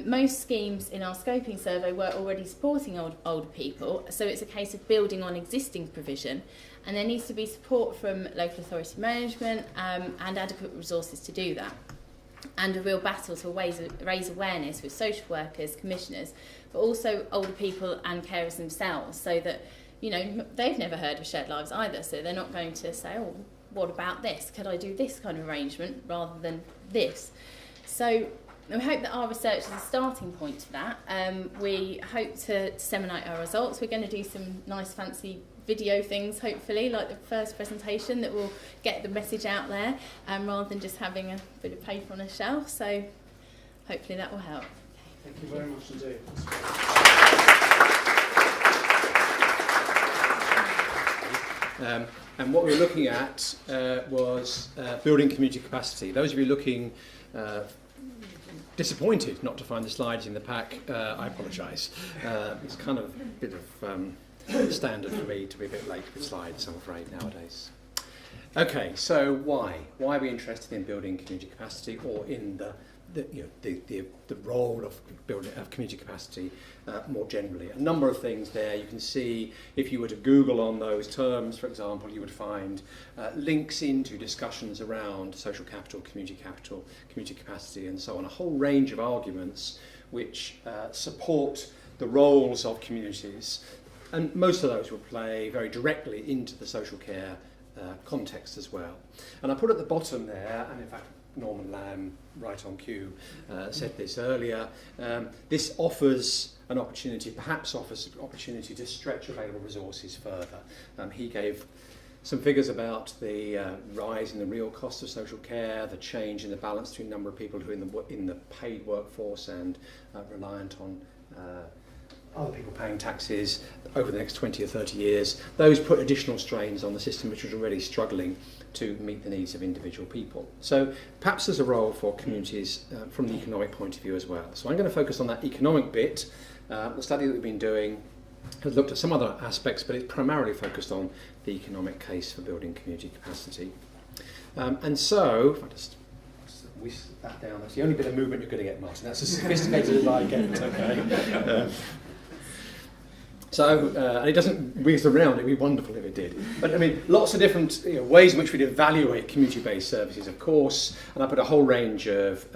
Most schemes in our scoping survey were already supporting older people, so it's a case of building on existing provision, and there needs to be support from local authority management and adequate resources to do that. And a real battle to raise awareness with social workers, commissioners, but also older people and carers themselves, so that, you know, they've never heard of shared lives either, so they're not going to say, oh, what about this? Could I do this kind of arrangement rather than this? So we hope that our research is a starting point to that. We hope to disseminate our results. We're going to do some nice fancy video things, hopefully, like the first presentation, that will get the message out there, rather than just having a bit of paper on a shelf. So hopefully that will help. Thank you very much indeed. And what we were looking at was building community capacity. Those of you looking disappointed not to find the slides in the pack, I apologise. It's kind of a bit of standard for me to be a bit late with slides, I'm afraid, nowadays. Okay, so why? Why are we interested in building community capacity, or in the role of building of community capacity more generally? A number of things there. You can see, if you were to Google on those terms, for example, you would find links into discussions around social capital, community capacity, and so on. A whole range of arguments which support the roles of communities, and most of those will play very directly into the social care context as well. And I put at the bottom there, and in fact Norman Lamb, right on cue, said this earlier, this offers an opportunity, perhaps offers an opportunity to stretch available resources further. He gave some figures about the rise in the real cost of social care, the change in the balance between the number of people who are in the paid workforce and reliant on other people paying taxes over the next 20 or 30 years. Those put additional strains on the system, which was already struggling to meet the needs of individual people. So perhaps there's a role for communities from the economic point of view as well. So I'm going to focus on that economic bit. The study that we've been doing has looked at some other aspects, but it's primarily focused on the economic case for building community capacity. And so, if I just whisk that down, that's the only bit of movement you're going to get, Martin. That's as sophisticated as I get, okay? And it doesn't whiz around, it'd be wonderful if it did. But I mean, lots of different ways in which we'd evaluate community-based services, of course, and I put a whole range of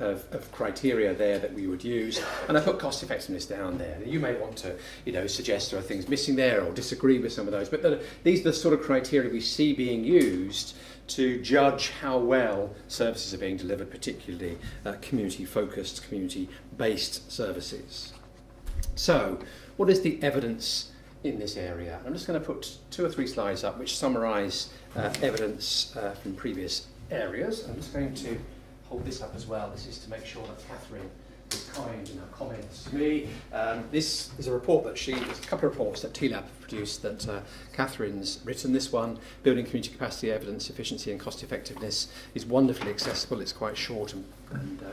criteria there that we would use, and I put cost effectiveness down there. You may want to suggest there are things missing there or disagree with some of those, but these are the sort of criteria we see being used to judge how well services are being delivered, particularly community-focused, community-based services. So, what is the evidence in this area? I'm just going to put 2 or 3 slides up which summarise evidence from previous areas. I'm just going to hold this up as well. This is to make sure that Catherine is kind in her comments to me. This is a report that there's a couple of reports that TLAB produced that Catherine's written. This one, Building Community Capacity, Evidence, Efficiency and Cost Effectiveness, is wonderfully accessible. It's quite short and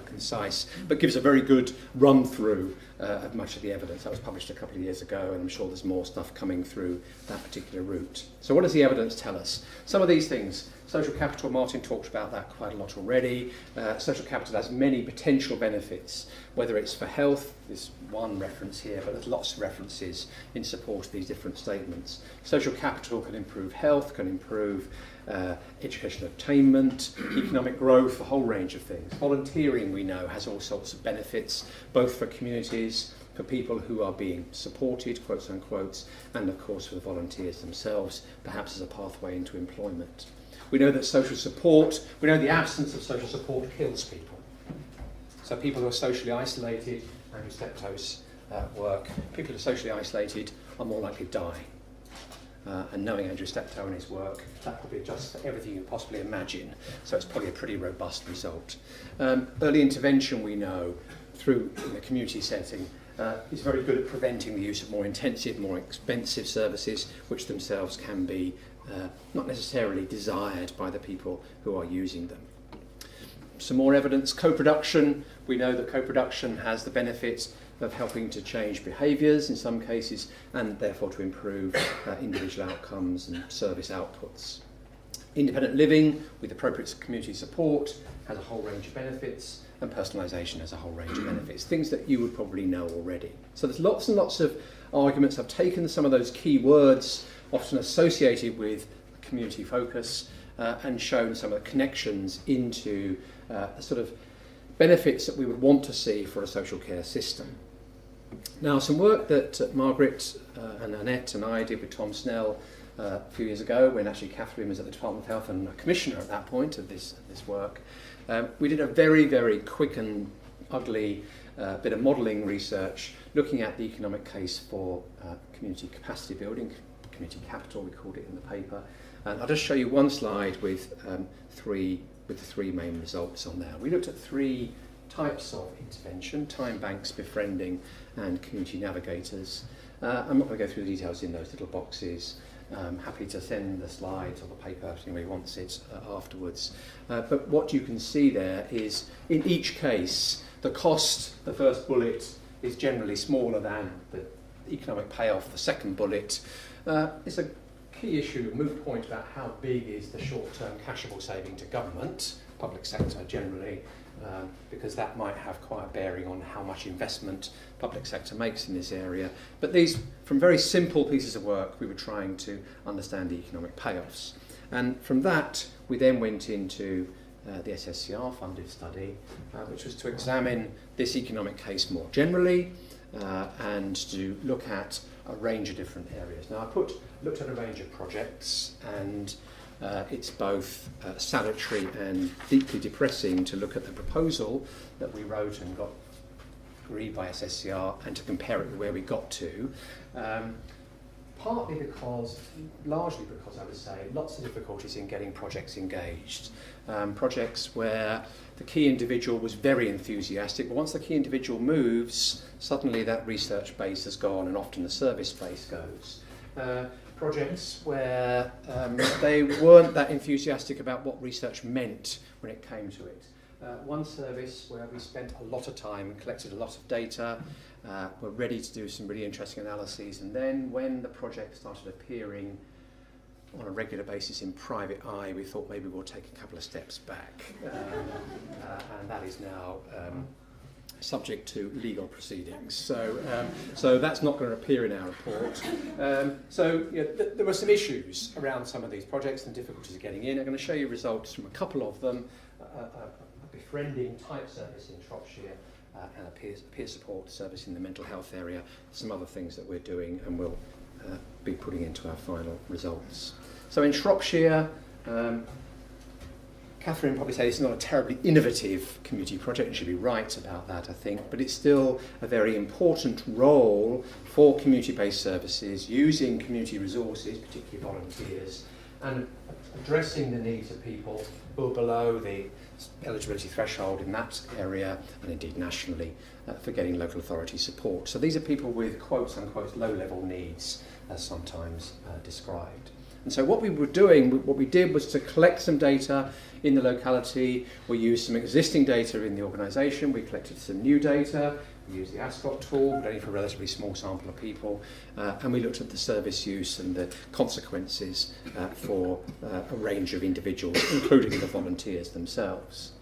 concise, but gives a very good run through of much of the evidence. That was published a couple of years ago, and I'm sure there's more stuff coming through that particular route. So what does the evidence tell us? Some of these things. Social capital, Martin talked about that quite a lot already. Social capital has many potential benefits, whether it's for health, there's one reference here, but there's lots of references in support of these different statements. Social capital can improve health, can improve educational attainment, economic growth, a whole range of things. Volunteering, we know, has all sorts of benefits, both for communities, for people who are being supported, quotes unquote, and of course for the volunteers themselves, perhaps as a pathway into employment. We know that social support, we know the absence of social support kills people. So people who are socially isolated, Andrew Steptoe's work, people who are socially isolated are more likely to die. And knowing Andrew Steptoe and his work, that probably adjusts for everything you can possibly imagine. So it's probably a pretty robust result. Early intervention, we know, through the community setting, is very good at preventing the use of more intensive, more expensive services, which themselves can be not necessarily desired by the people who are using them. Some more evidence. Co-production. We know that co-production has the benefits of helping to change behaviours in some cases, and therefore to improve individual outcomes and service outputs. Independent living with appropriate community support has a whole range of benefits, and personalisation has a whole range of benefits, things that you would probably know already. So there's lots and lots of arguments. I've taken some of those key words often associated with community focus and shown some of the connections into the sort of benefits that we would want to see for a social care system. Now, some work that Margaret and Annette and I did with Tom Snell a few years ago, when actually Catherine was at the Department of Health and a commissioner at that point of this work, we did a very, very quick and ugly bit of modelling research looking at the economic case for community capacity building, community capital, we called it in the paper. And I'll just show you one slide with the three main results on there. We looked at 3 types of intervention: time banks, befriending, and community navigators. I'm not going to go through the details in those little boxes. I'm happy to send the slides or the paper if anybody wants it afterwards. But what you can see there is, in each case, the cost, the first bullet, is generally smaller than the economic payoff, the second bullet. It's a key issue, a moot point about how big is the short-term cashable saving to government, public sector generally, because that might have quite a bearing on how much investment public sector makes in this area. But these, from very simple pieces of work, we were trying to understand the economic payoffs. And from that, we then went into the SSCR funded study, which was to examine this economic case more generally and to look at a range of different areas. Now, I looked at a range of projects, and it's both salutary and deeply depressing to look at the proposal that we wrote and got agreed by SSCR and to compare it with where we got to. Partly because, largely because I would say, lots of difficulties in getting projects engaged. Projects where the key individual was very enthusiastic, but once the key individual moves, suddenly that research base has gone and often the service base goes. Projects where they weren't that enthusiastic about what research meant when it came to it. One service where we spent a lot of time and collected a lot of data, were ready to do some really interesting analyses, and then when the project started appearing on a regular basis in private eye, we thought maybe we'll take a couple of steps back, and that is now subject to legal proceedings. So that's not going to appear in our report. There were some issues around some of these projects and difficulties of getting in. I'm going to show you results from a couple of them. A befriending type service in Shropshire and a peer support service in the mental health area, some other things that we're doing and we'll be putting into our final results. So in Shropshire, Catherine probably said it's not a terribly innovative community project, and she'd be right about that, I think, but it's still a very important role for community-based services, using community resources, particularly volunteers, and addressing the needs of people who are below the eligibility threshold in that area, and indeed nationally, for getting local authority support. So these are people with quotes unquote low-level needs, as sometimes described. And so what we did was to collect some data in the locality. We used some existing data in the organisation. We collected some new data. We used the Ascot tool, but only for a relatively small sample of people. And we looked at the service use and the consequences for a range of individuals, including the volunteers themselves.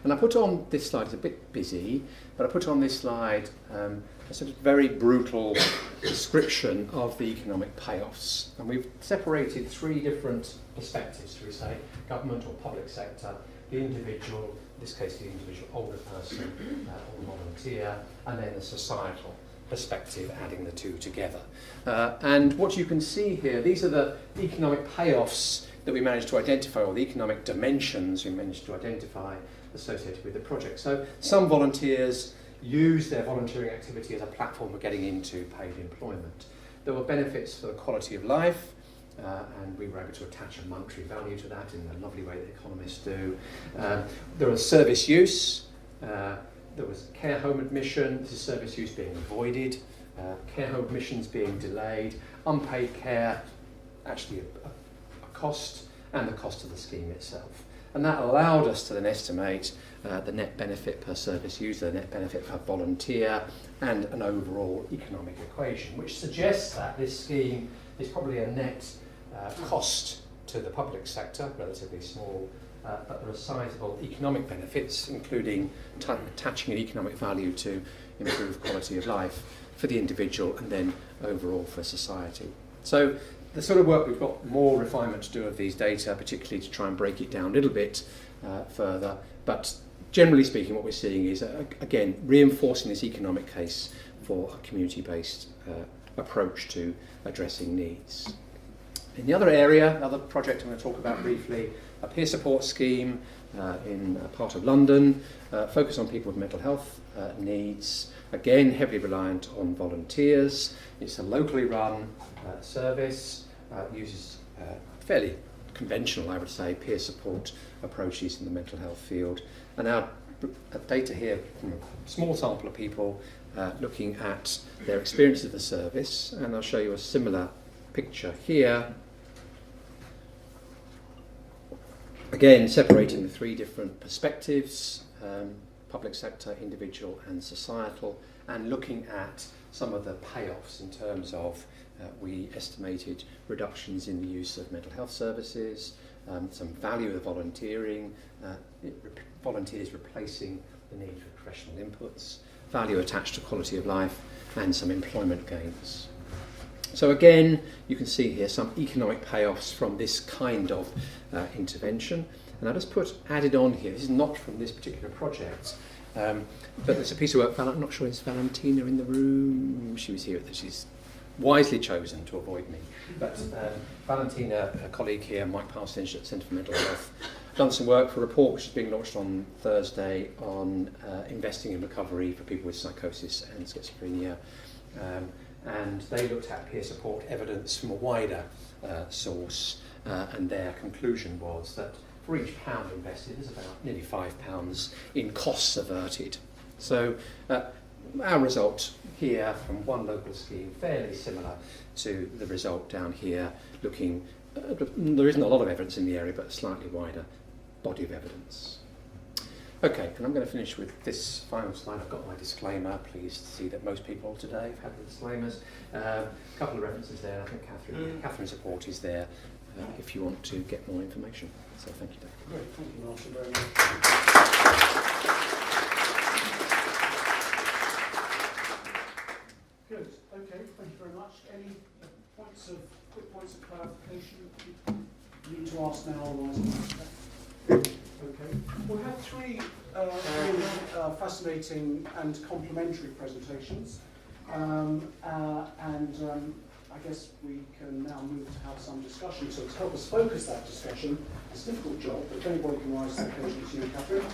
And I put on this slide, it's a bit busy, but I put on this slide a sort of very brutal description of the economic payoffs. And we've separated 3 different perspectives, shall we say: government or public sector, the individual, in this case the individual older person or volunteer, and then the societal perspective, adding the 2 together. And what you can see here, these are the economic payoffs that we managed to identify, or the economic dimensions we managed to identify associated with the project. So some volunteers use their volunteering activity as a platform for getting into paid employment. There were benefits for the quality of life, and we were able to attach a monetary value to that in the lovely way that economists do. There was service use, there was care home admission, this is service use being avoided, care home admissions being delayed, unpaid care, actually a cost, and the cost of the scheme itself. And that allowed us to then estimate the net benefit per service user, the net benefit per volunteer, and an overall economic equation, which suggests that this scheme is probably a net cost to the public sector, relatively small, but there are sizable economic benefits, including attaching an economic value to improve quality of life for the individual and then overall for society. So the sort of work, we've got more refinement to do of these data, particularly to try and break it down a little bit further. But generally speaking, what we're seeing is, again, reinforcing this economic case for a community-based approach to addressing needs. In the other area, another project I'm going to talk about briefly, a peer support scheme in a part of London, focused on people with mental health needs, again heavily reliant on volunteers. It's a locally run service. uses fairly conventional, I would say, peer support approaches in the mental health field. And our data here from a small sample of people looking at their experience of the service, and I'll show you a similar picture here. Again, separating the three different perspectives, public sector, individual and societal, and looking at some of the payoffs in terms of we estimated reductions in the use of mental health services, some value of volunteering, volunteers replacing the need for professional inputs, value attached to quality of life, and some employment gains. So again, you can see here some economic payoffs from this kind of intervention. And I just added on here, this is not from this particular project, but there's a piece of work, I'm not sure is Valentina in the room, she was here, she's wisely chosen to avoid me. But Valentina, a colleague here, Mike Parsons at Centre for Mental Health, done some work for a report which is being launched on Thursday on investing in recovery for people with psychosis and schizophrenia. And they looked at peer support evidence from a wider source, and their conclusion was that for each pound invested is about nearly £5 in costs averted. So our result here from one local scheme, fairly similar to the result down here, looking, there isn't a lot of evidence in the area, but a slightly wider body of evidence. Okay, and I'm going to finish with this final slide. I've got my disclaimer. Pleased to see that most people today have had the disclaimers. A couple of references there. I think Catherine's report is there if you want to get more information. So thank you, Dave. Great, thank you, Martin, very much. Good. Okay, thank you very much. Any quick points of clarification you need to ask now, otherwise? Okay. We had three really fascinating and complementary presentations, and I guess we can now move to have some discussion. So to help us focus that discussion, it's a difficult job, but if anybody can rise to the occasion, it's you, Catherine.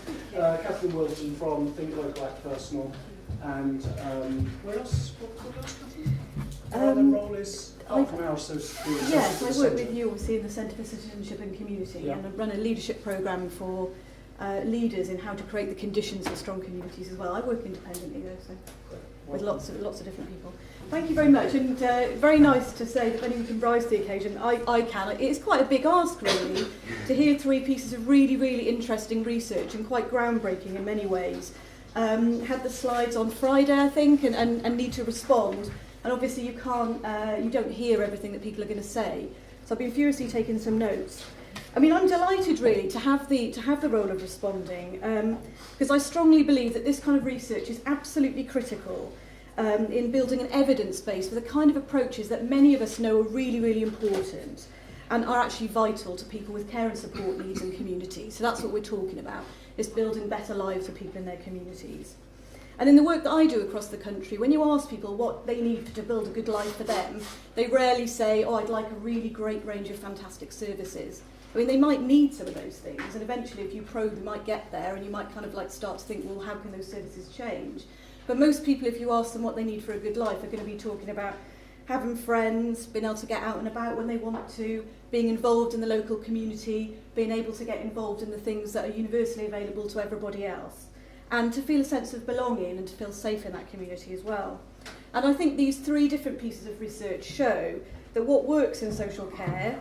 Catherine Wilton from Think Local Act Personal, and where else? What else, Catherine? The role is from our association. Yes, I work with you obviously in the Centre for Citizenship and Community, and I run a leadership programme for leaders in how to create the conditions for strong communities as well. I work independently though, so with lots of different people. Thank you very much, and very nice to say that if anyone can rise to the occasion, I can. It's quite a big ask really to hear three pieces of really, really interesting research and quite groundbreaking in many ways. Had the slides on Friday, I think, and need to respond. And obviously you don't hear everything that people are going to say. So I've been furiously taking some notes. I mean, I'm delighted really to have the role of responding, because I strongly believe that this kind of research is absolutely critical in building an evidence base for the kind of approaches that many of us know are really, really important and are actually vital to people with care and support needs in communities. So that's what we're talking about, is building better lives for people in their communities. And in the work that I do across the country, when you ask people what they need to build a good life for them, they rarely say, oh, I'd like a really great range of fantastic services. I mean, they might need some of those things, and eventually if you probe, you might get there, and you might kind of like start to think, well, how can those services change? But most people, if you ask them what they need for a good life, are going to be talking about having friends, being able to get out and about when they want to, being involved in the local community, being able to get involved in the things that are universally available to everybody else, and to feel a sense of belonging and to feel safe in that community as well. And I think these three different pieces of research show that what works in social care,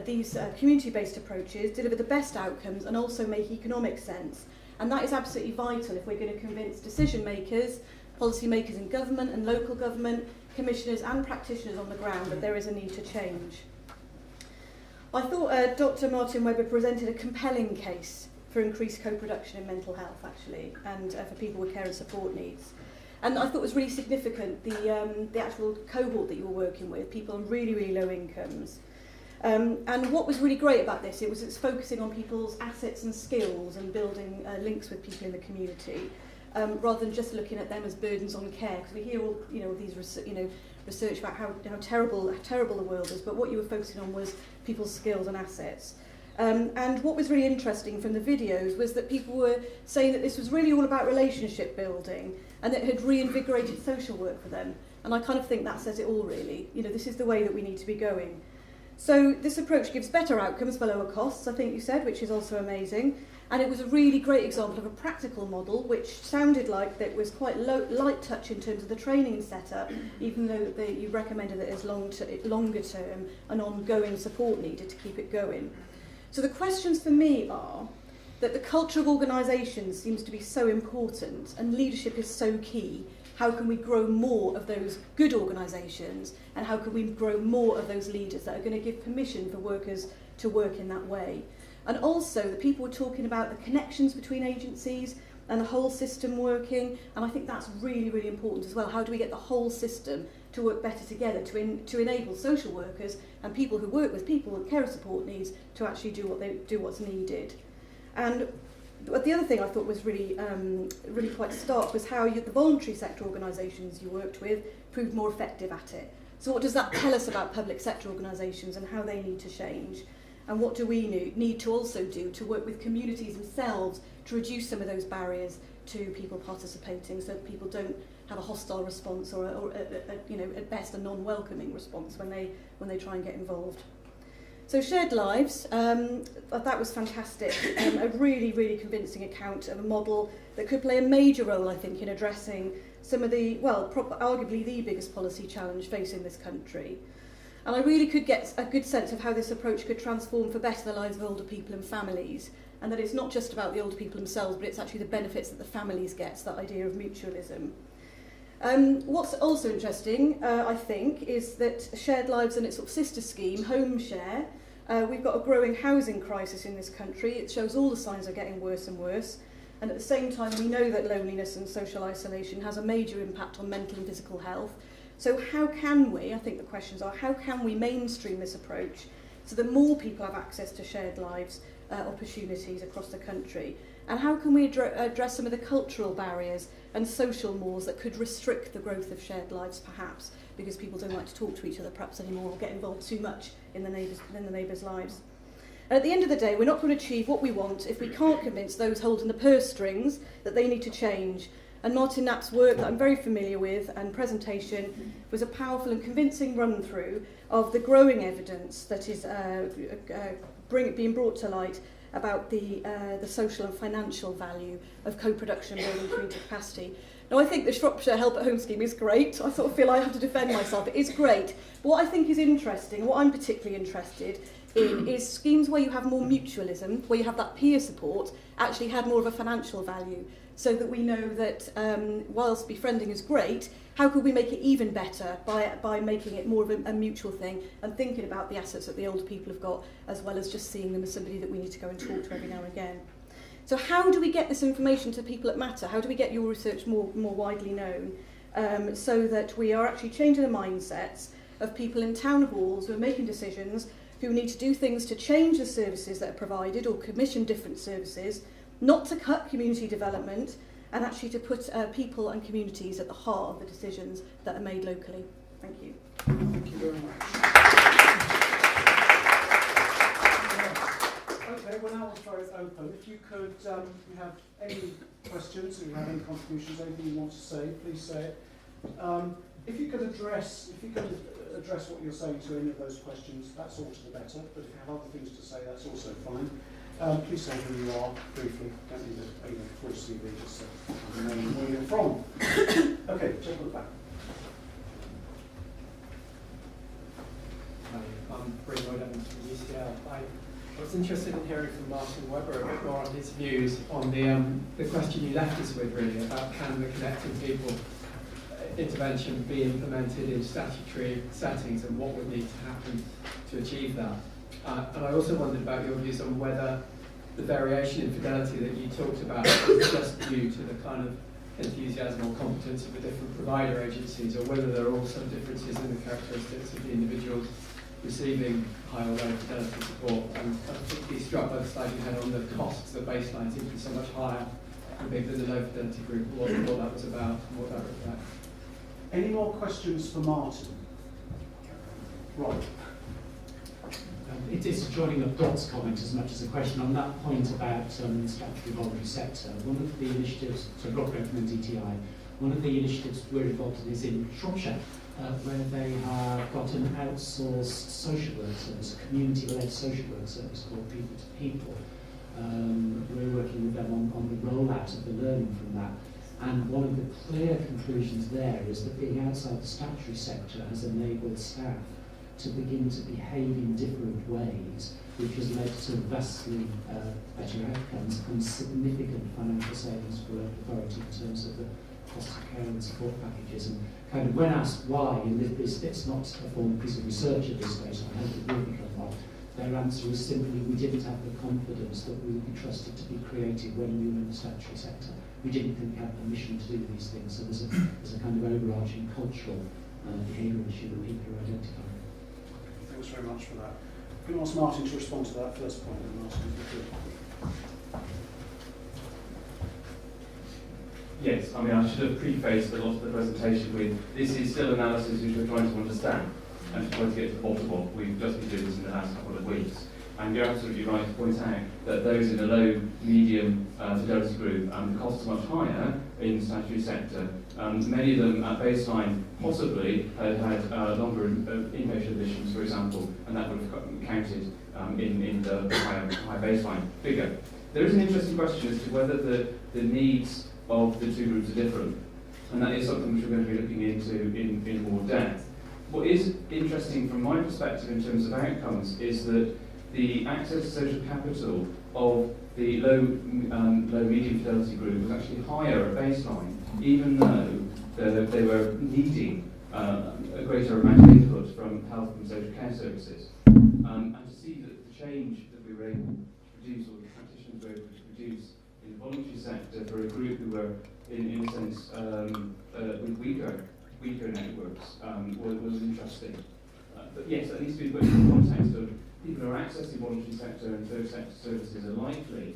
these community-based approaches, deliver the best outcomes and also make economic sense. And that is absolutely vital if we're going to convince decision makers, policy makers in government and local government, commissioners and practitioners on the ground that there is a need to change. I thought Dr. Martin Webber presented a compelling case for increased co-production in mental health, actually, and for people with care and support needs. And I thought it was really significant, the actual cohort that you were working with, people on really, really low incomes. And what was really great about this, it's focusing on people's assets and skills and building links with people in the community, rather than just looking at them as burdens on care, because we hear all these research about how terrible the world is, but what you were focusing on was people's skills and assets. And what was really interesting from the videos was that people were saying that this was really all about relationship building and that it had reinvigorated social work for them. And I kind of think that says it all, really. This is the way that we need to be going. So this approach gives better outcomes for lower costs, I think you said, which is also amazing. And it was a really great example of a practical model, which sounded like that was quite light touch in terms of the training setup, even though you recommended that as longer term and ongoing support needed to keep it going. So the questions for me are that the culture of organisations seems to be so important and leadership is so key. How can we grow more of those good organisations, and how can we grow more of those leaders that are going to give permission for workers to work in that way? And also, the people were talking about the connections between agencies and the whole system working, and I think that's really, really important as well. How do we get the whole system to work better together to enable social workers and people who work with people with care support needs to actually do what's needed? And the other thing I thought was really quite stark was how the voluntary sector organisations you worked with proved more effective at it. So what does that tell us about public sector organisations and how they need to change? And what do we need to also do to work with communities themselves to reduce some of those barriers to people participating, so that people don't have a hostile response or at best a non-welcoming response when they try and get involved. So shared lives, that was fantastic. A really, really convincing account of a model that could play a major role, I think, in addressing some of the, arguably the biggest policy challenge facing this country. And I really could get a good sense of how this approach could transform for better the lives of older people and families, and that it's not just about the older people themselves, but it's actually the benefits that the families get, so that idea of mutualism. What's also interesting, I think, is that Shared Lives and its sort of sister scheme, Home Share, we've got a growing housing crisis in this country. It shows all the signs are getting worse and worse. And at the same time, we know that loneliness and social isolation has a major impact on mental and physical health. So how can we, I think the questions are, how can we mainstream this approach so that more people have access to shared lives opportunities across the country? And how can we address some of the cultural barriers and social mores that could restrict the growth of shared lives, perhaps, because people don't like to talk to each other perhaps anymore or get involved too much in the neighbours' lives. And at the end of the day, we're not going to achieve what we want if we can't convince those holding the purse strings that they need to change. And Martin Knapp's work that I'm very familiar with and presentation was a powerful and convincing run-through of the growing evidence that is being brought to light about the social and financial value of co-production building community capacity. Now, I think the Shropshire Help at Home scheme is great. I sort of feel I have to defend myself. It is great. But what I think is interesting, what I'm particularly interested in, is schemes where you have more mutualism, where you have that peer support, actually had more of a financial value, so that we know that whilst befriending is great, how could we make it even better by making it more of a mutual thing and thinking about the assets that the older people have got, as well as just seeing them as somebody that we need to go and talk to every now and again. So how do we get this information to people that matter? How do we get your research more widely known so that we are actually changing the mindsets of people in town halls who are making decisions, who need to do things to change the services that are provided or commission different services, not to cut community development, and actually to put people and communities at the heart of the decisions that are made locally. Thank you. Thank you very much. Okay, well now we'll throw it open. If you could, you have any questions, if you have any contributions, anything you want to say, please say it. If you could address what you're saying to any of those questions, that's all to the better. But if you have other things to say, that's also fine. Please say who you are briefly. Don't need a full CV, just the name and where you're from. Okay, check the back. Hi, I'm Bryn Lloyd-Evans from UCL. I was interested in hearing from Martin Webber a bit more on his views on the question you left us with, really, about can the Connecting People intervention be implemented in statutory settings and what would need to happen to achieve that. And I also wondered about your views on whether the variation in fidelity that you talked about is just due to the kind of enthusiasm or competence of the different provider agencies, or whether there are also differences in the characteristics of the individuals receiving high or low fidelity support. And I'm particularly struck by the slide you had on the costs. The baseline seems to be so much higher than the low fidelity group, what that was about and what that reflects. Any more questions for Martin? Right. It is joining up Dot's comment as much as a question on that point about statutory voluntary sector. One of the initiatives, so Rock from DTI, one of the initiatives we're involved in is in Shropshire, where they have got an outsourced social work service, a community-led social work service called People to People. We're working with them on the rollout of the learning from that. And one of the clear conclusions there is that being outside the statutory sector has enabled staff to begin to behave in different ways, which has led to vastly better outcomes and significant financial savings for local authority in terms of the cost of care and support packages. And kind of when asked why, and it's not a formal piece of research at this stage, I hope it will become one, their answer is simply we didn't have the confidence that we would be trusted to be creative when we were in the statutory sector. We didn't think we had permission to do these things, so there's a kind of overarching cultural behavioural issue that people are identifying. Thanks very much for that. I'm going to ask Martin to respond to that first point, and Martin, if you could. Yes, I mean, I should have prefaced a lot of the presentation with this is still analysis which we're trying to understand and trying to get to the bottom of. We've just been doing this in the last couple of weeks. And you're absolutely right to point out that those in the low, medium fidelity group, the costs are much higher in the statutory sector. Many of them at baseline possibly had longer inpatient admissions, for example, and that would have counted in the high baseline figure. There is an interesting question as to whether the needs of the two groups are different, and that is something which we're going to be looking into in more depth. What is interesting from my perspective in terms of outcomes is that the access to social capital of the low medium fidelity group was actually higher at baseline, even though they were needing a greater amount of input from health and social care services. And to see that the change that we were able to produce, or the practitioners were able to produce in the voluntary sector for a group who were, in a sense, with weaker networks, was interesting. But yes, that needs to be put in the context of people who are accessing voluntary sector and third sector services are likely,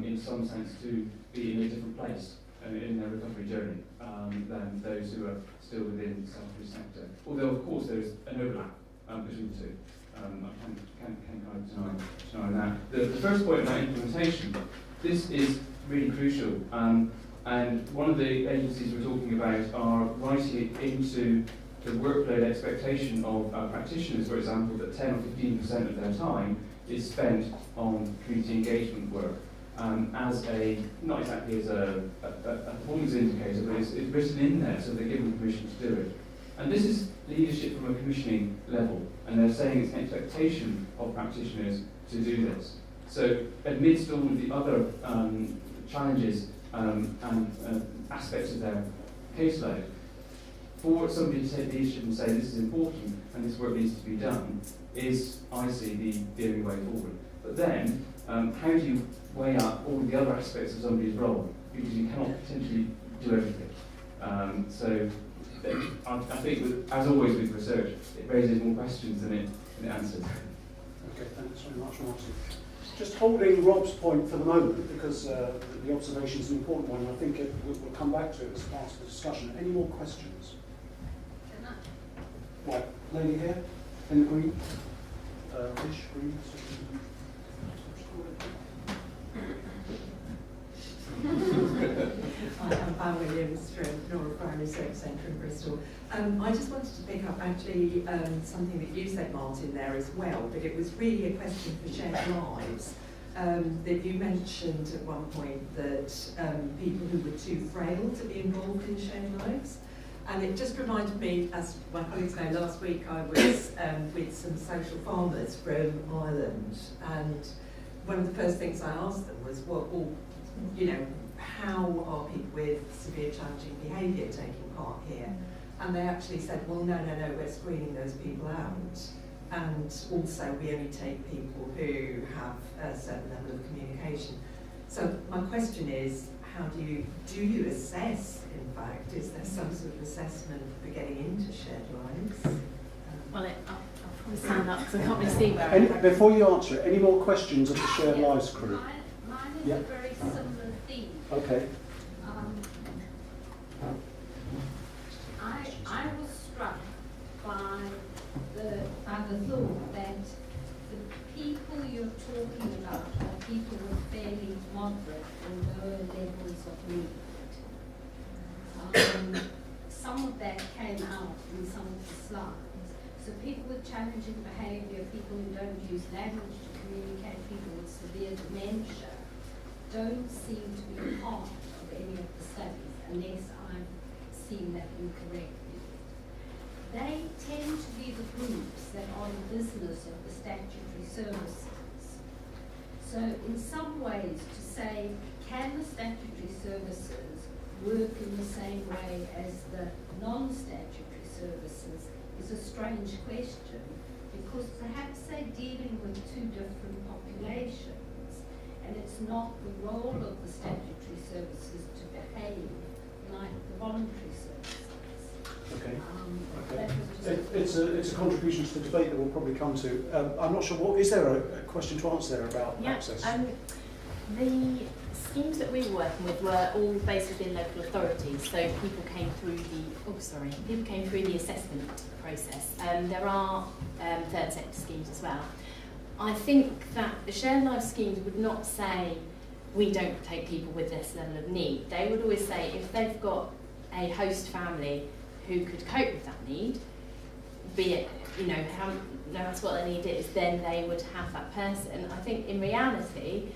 in some sense, to be in a different place in their recovery journey than those who are still within the statutory sector. Although, of course, there is an overlap between the two. I can't kind of deny that. The first point about implementation, this is really crucial. And one of the agencies we're talking about are writing it into the workload expectation of practitioners, for example, that 10 or 15% of their time is spent on community engagement work as a, not exactly as a performance indicator, but it's written in there, so they're given permission to do it. And this is leadership from a commissioning level, and they're saying it's an expectation of practitioners to do this. So amidst all of the other challenges and aspects of their caseload, for somebody to take leadership and say this is important and this work needs to be done is, I see, the only way forward. But then, how do you weigh up all the other aspects of somebody's role? Because you cannot potentially do everything. So I think, as always with research, it raises more questions than it answers. Okay, thanks very much, Martin. Just holding Rob's point for the moment, because the observation is an important one, and I think we'll come back to it as part of the discussion. Any more questions? Right, lady here, in the green. Fish, green. I'm Ann Williams from North Primary Service Centre in Bristol. I just wanted to pick up actually something that you said, Martin, there as well, but it was really a question for shared lives. That you mentioned at one point that people who were too frail to be involved in shared lives. And it just reminded me, as my colleagues know, last week I was with some social farmers from Ireland, and one of the first things I asked them was, well, you know, how are people with severe challenging behaviour taking part here? And they actually said, well, no, we're screening those people out. And also we only take people who have a certain level of communication. So my question is, how do you assess, in fact, is there some sort of assessment for getting into shared lives? Well, I'll probably stand up because I can't really see where I am. Before you answer it, any more questions of the shared lives crew? Mine is a very similar theme. Okay. I was struck by the thought that the people you're talking about are people with fairly moderate or lower levels of need. Some some of that came out in some of the slides. So people with challenging behaviour, people who don't use language to communicate, people with severe dementia, don't seem to be part of any of the studies, unless I've seen that incorrectly. They tend to be the groups that are in business of the statutory services. So in some ways, to say, can the statutory services work in the same way as the non-statutory services is a strange question, because perhaps they're dealing with two different populations, and it's not the role of the statutory services to behave like the voluntary services. Okay. That was just It's a contribution to the debate that we'll probably come to. I'm not sure, is there a question to answer there about access? The schemes that we were working with were all based within local authorities, so people came through the assessment process. There are third sector schemes as well. I think that the shared life schemes would not say we don't take people with this level of need. They would always say if they've got a host family who could cope with that need, be it, no matter what their need is, then they would have that person. I think in reality,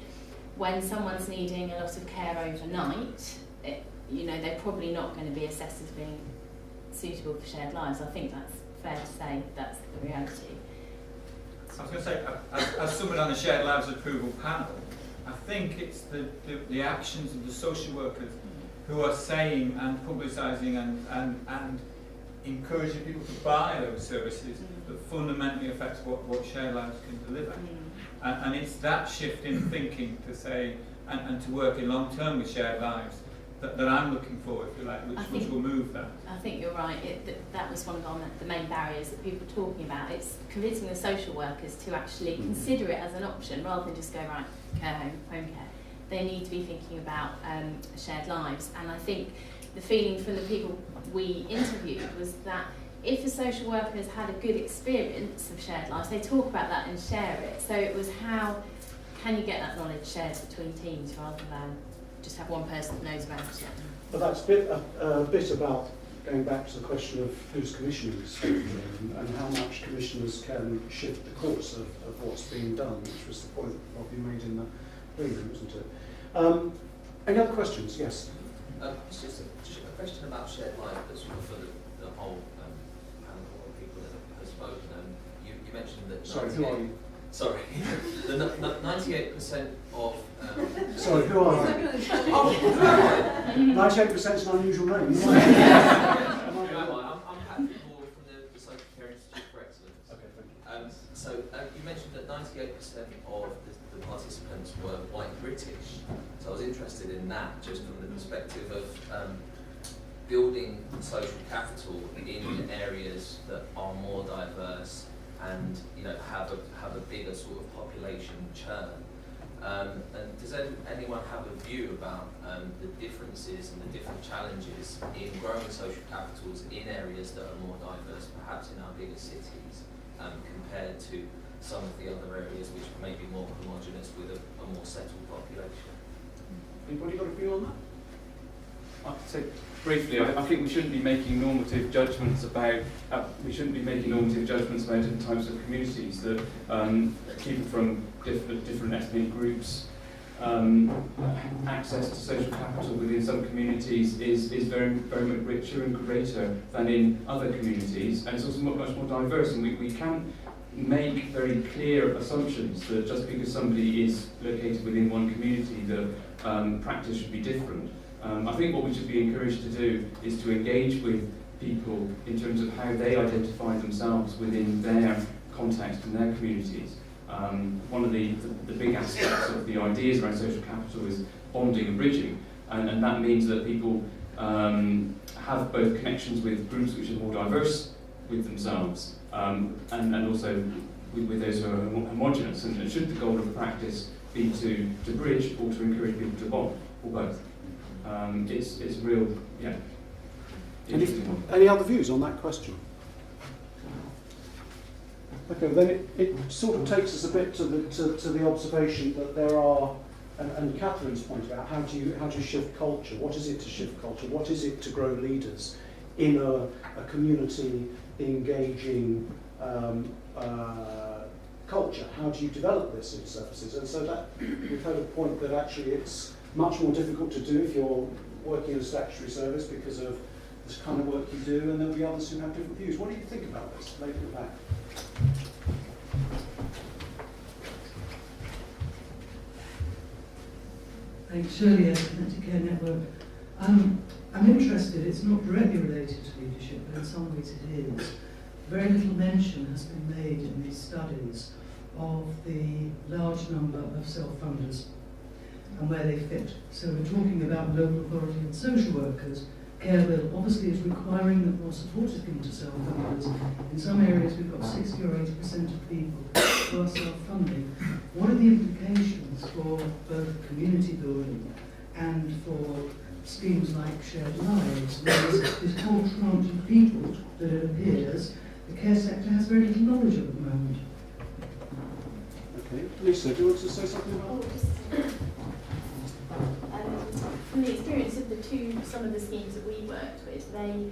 when someone's needing a lot of care overnight, they're probably not going to be assessed as being suitable for shared lives. I think that's fair to say that's the reality. I was going to say, as someone on the Shared Lives Approval panel, I think it's the actions of the social workers who are saying and publicising and encouraging people to buy those services that fundamentally affects what Shared Lives can deliver. And it's that shift in thinking to say, and to work in long term with shared lives, that I'm looking for, if you like, which will move that. I think you're right. That was one of the main barriers that people were talking about. It's convincing the social workers to actually consider it as an option rather than just go, right, care home care. They need to be thinking about shared lives. And I think the feeling from the people we interviewed was that if a social worker has had a good experience of shared lives, they talk about that and share it. So it was how can you get that knowledge shared between teams rather than just have one person that knows about it. But that's a bit about going back to the question of who's commissioning this and how much commissioners can shift the course of what's being done, which was the point that Robbie made in the room, wasn't it? Any other questions? Yes. It's just a question about shared life that's sort of for the whole panel of people that have spoken. You mentioned that. Sorry, who are you? Sorry, the 98% of. Sorry, who are you? 98% is an unusual name. I'm Patrick Moore from the Social Care Institute for Excellence. Okay, thank you. So you mentioned that 98% of the participants were white British. So I was interested in that, just from the perspective of building social capital in areas that are more diverse and have a bigger sort of population churn. And does anyone have a view about the differences and the different challenges in growing social capitals in areas that are more diverse, perhaps in our bigger cities, compared to some of the other areas which may be more homogenous with a more settled population? Anybody got a view on that? I could say briefly, I think we shouldn't be making normative judgments about different types of communities. That people from different ethnic groups, access to social capital within some communities is very much richer and greater than in other communities, and it's also much more diverse. And we can make very clear assumptions that just because somebody is located within one community, the practice should be different. I think what we should be encouraged to do is to engage with people in terms of how they identify themselves within their context and their communities. One of the big aspects of the ideas around social capital is bonding and bridging, and that means that people have both connections with groups which are more diverse with themselves, and also with those who are homogenous. And should the goal of the practice be to bridge or to encourage people to bond, or both? It's real, yeah. Any other views on that question? Okay, then it sort of takes us a bit to the observation that there are, and Catherine's pointed out, how do you shift culture? What is it to shift culture? What is it to grow leaders in a community engaging culture? How do you develop this in services? And so that we've heard a point that actually it's much more difficult to do if you're working in a statutory service because of this kind of work you do, and there'll be others who have different views. What do you think about this? Lady at the back. Thanks, Shirley, Connected Care Network. I'm interested, it's not directly related to leadership, but in some ways it is. Very little mention has been made in these studies of the large number of self-funders and where they fit. So we're talking about local authority and social workers. Care Bill obviously is requiring that more support is given to self-funders. In some areas we've got 60 or 80% of people who are self-funding. What are the implications for both community building and for schemes like Shared Lives? There's this whole tranche of people that it appears the care sector has very little knowledge of at the moment. Okay, Lisa, do you want to say something about that? From the experience of some of the schemes that we worked with, they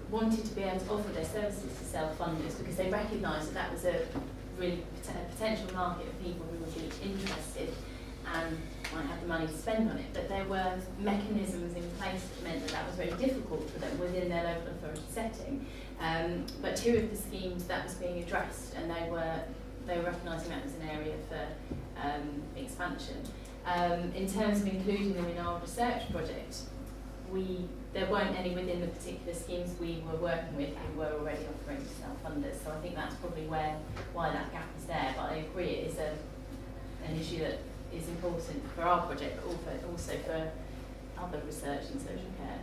wanted to be able to offer their services to self-funders because they recognised that was a really potential market of people who would be interested and might have the money to spend on it. But there were mechanisms in place that meant that was very difficult for them within their local authority setting. But two of the schemes that was being addressed, and they were recognising that as an area for expansion. In terms of including them in our research project, there weren't any within the particular schemes we were working with who were already offering to self-funders. So I think that's probably why that gap is there. But I agree it is an issue that is important for our project, but also for other research in social care.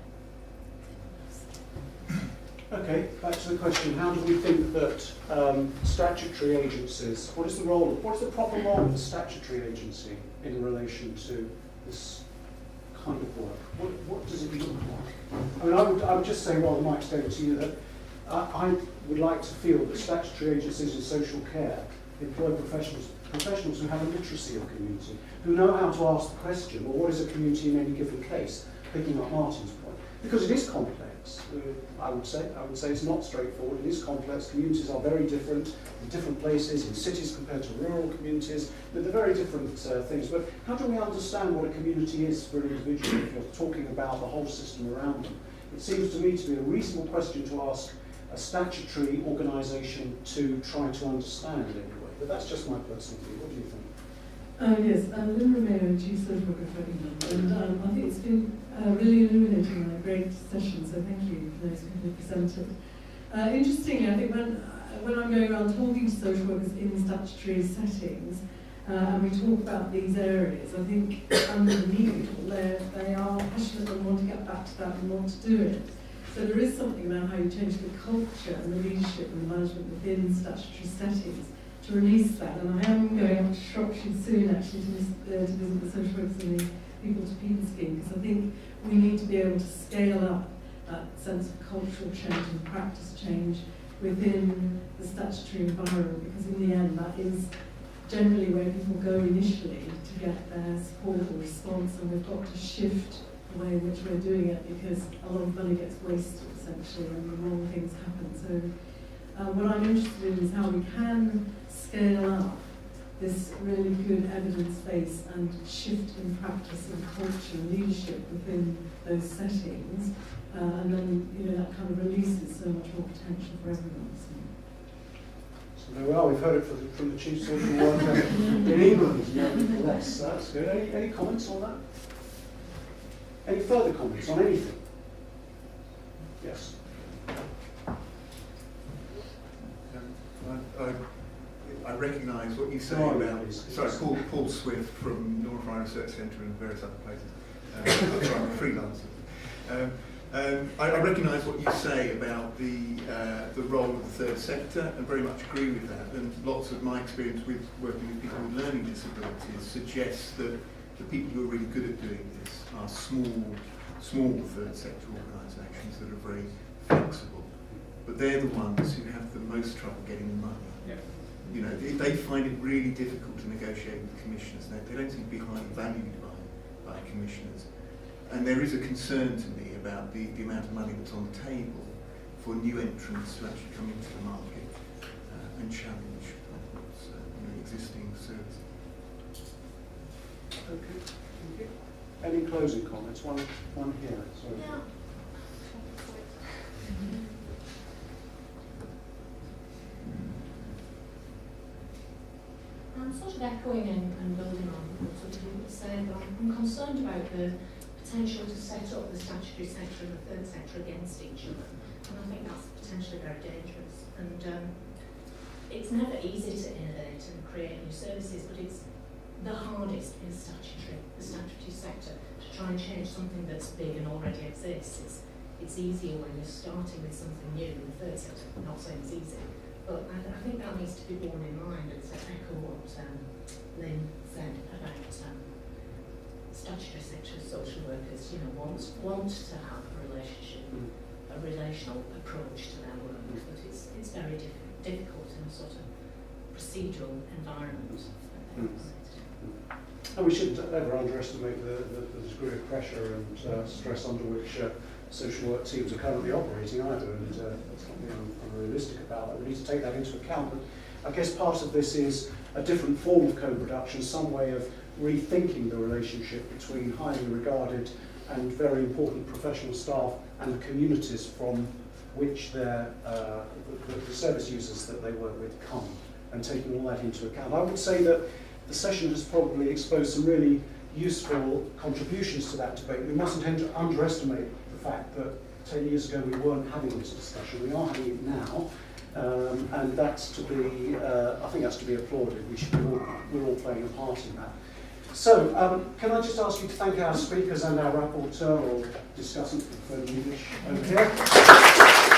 Okay, back to the question, how do we think that statutory agencies, what is the proper role of a statutory agency in relation to this kind of work? What does it look like? I mean, I would just say, rather Mike's over to you, that I would like to feel that statutory agencies in social care employ professionals who have a literacy of community, who know how to ask the question, well, what is a community in any given case, picking up Martin's point. Because it is complex. I would say it's not straightforward. It is complex. Communities are very different in different places, in cities compared to rural communities. They're very different things. But how do we understand what a community is for an individual if you're talking about the whole system around them? It seems to me to be a reasonable question to ask a statutory organisation to try to understand anyway. But that's just my personal view. What do you think? Yes, Lynn Romero, Chief Social Worker for England, and I think it's been really illuminating and a great session, so thank you for those people who presented. Interestingly, I think when I'm going around talking to social workers in statutory settings, and we talk about these areas, I think underneath they are passionate and want to get back to that and want to do it. So there is something about how you change the culture and the leadership and the management within statutory settings to release that. And I am going up to Shropshire soon actually to visit the social workers in the People to People scheme, because I think we need to be able to scale up that sense of cultural change and practice change within the statutory environment, because in the end that is generally where people go initially to get their support or response, and we've got to shift the way in which we're doing it, because a lot of money gets wasted essentially when the wrong things happen. So what I'm interested in is how we can scale up this really good evidence base and shift in practice and culture and leadership within those settings, and then that kind of releases so much more potential for everyone. So there we are. We've heard it from the Chief Social Worker in England. Nevertheless, that's good. Any comments on that? Any further comments on anything? Yes. I recognise what you say about. Sorry, Paul Swift from North Rhine Research Centre and various other places. I'm a freelancer. I recognise what you say about the role of the third sector, and very much agree with that. And lots of my experience with working with people with learning disabilities suggests that the people who are really good at doing this are small third sector organisations that are very flexible. But they're the ones who have the most trouble getting the money. They find it really difficult to negotiate with commissioners. They don't seem to be highly valued by commissioners. And there is a concern to me about the amount of money that's on the table for new entrants to actually come into the market and challenge existing services. Okay, thank you. Any closing comments? One here. Sorry. Yeah. I'm sort of echoing and building on what sort of you were saying, but I'm concerned about the potential to set up the statutory sector and the third sector against each other, and I think that's potentially very dangerous. And it's never easy to innovate and create new services, but it's the hardest in the statutory sector to try and change something that's big and already exists. It's easier when you're starting with something new in the third sector. I'm not saying it's easy, but I think that needs to be borne in mind, and to echo what Lynn said about statutory sector social workers, want to have a relationship, a relational approach to their work, but it's very difficult in a sort of procedural environment. And we shouldn't ever underestimate the degree of pressure and stress under which social work teams are currently operating either, and that's not being unrealistic about that. We need to take that into account. But I guess part of this is a different form of co-production, some way of rethinking the relationship between highly regarded and very important professional staff and the communities from which the service users that they work with come, and taking all that into account. I would say that the session has probably exposed some really useful contributions to that debate. We mustn't underestimate the fact that 10 years ago we weren't having this discussion. We are having it now, and that's to be, I think that's to be applauded. We're all playing a part in that. So, can I just ask you to thank our speakers and our rapporteur, or discussant, preferred English, over here.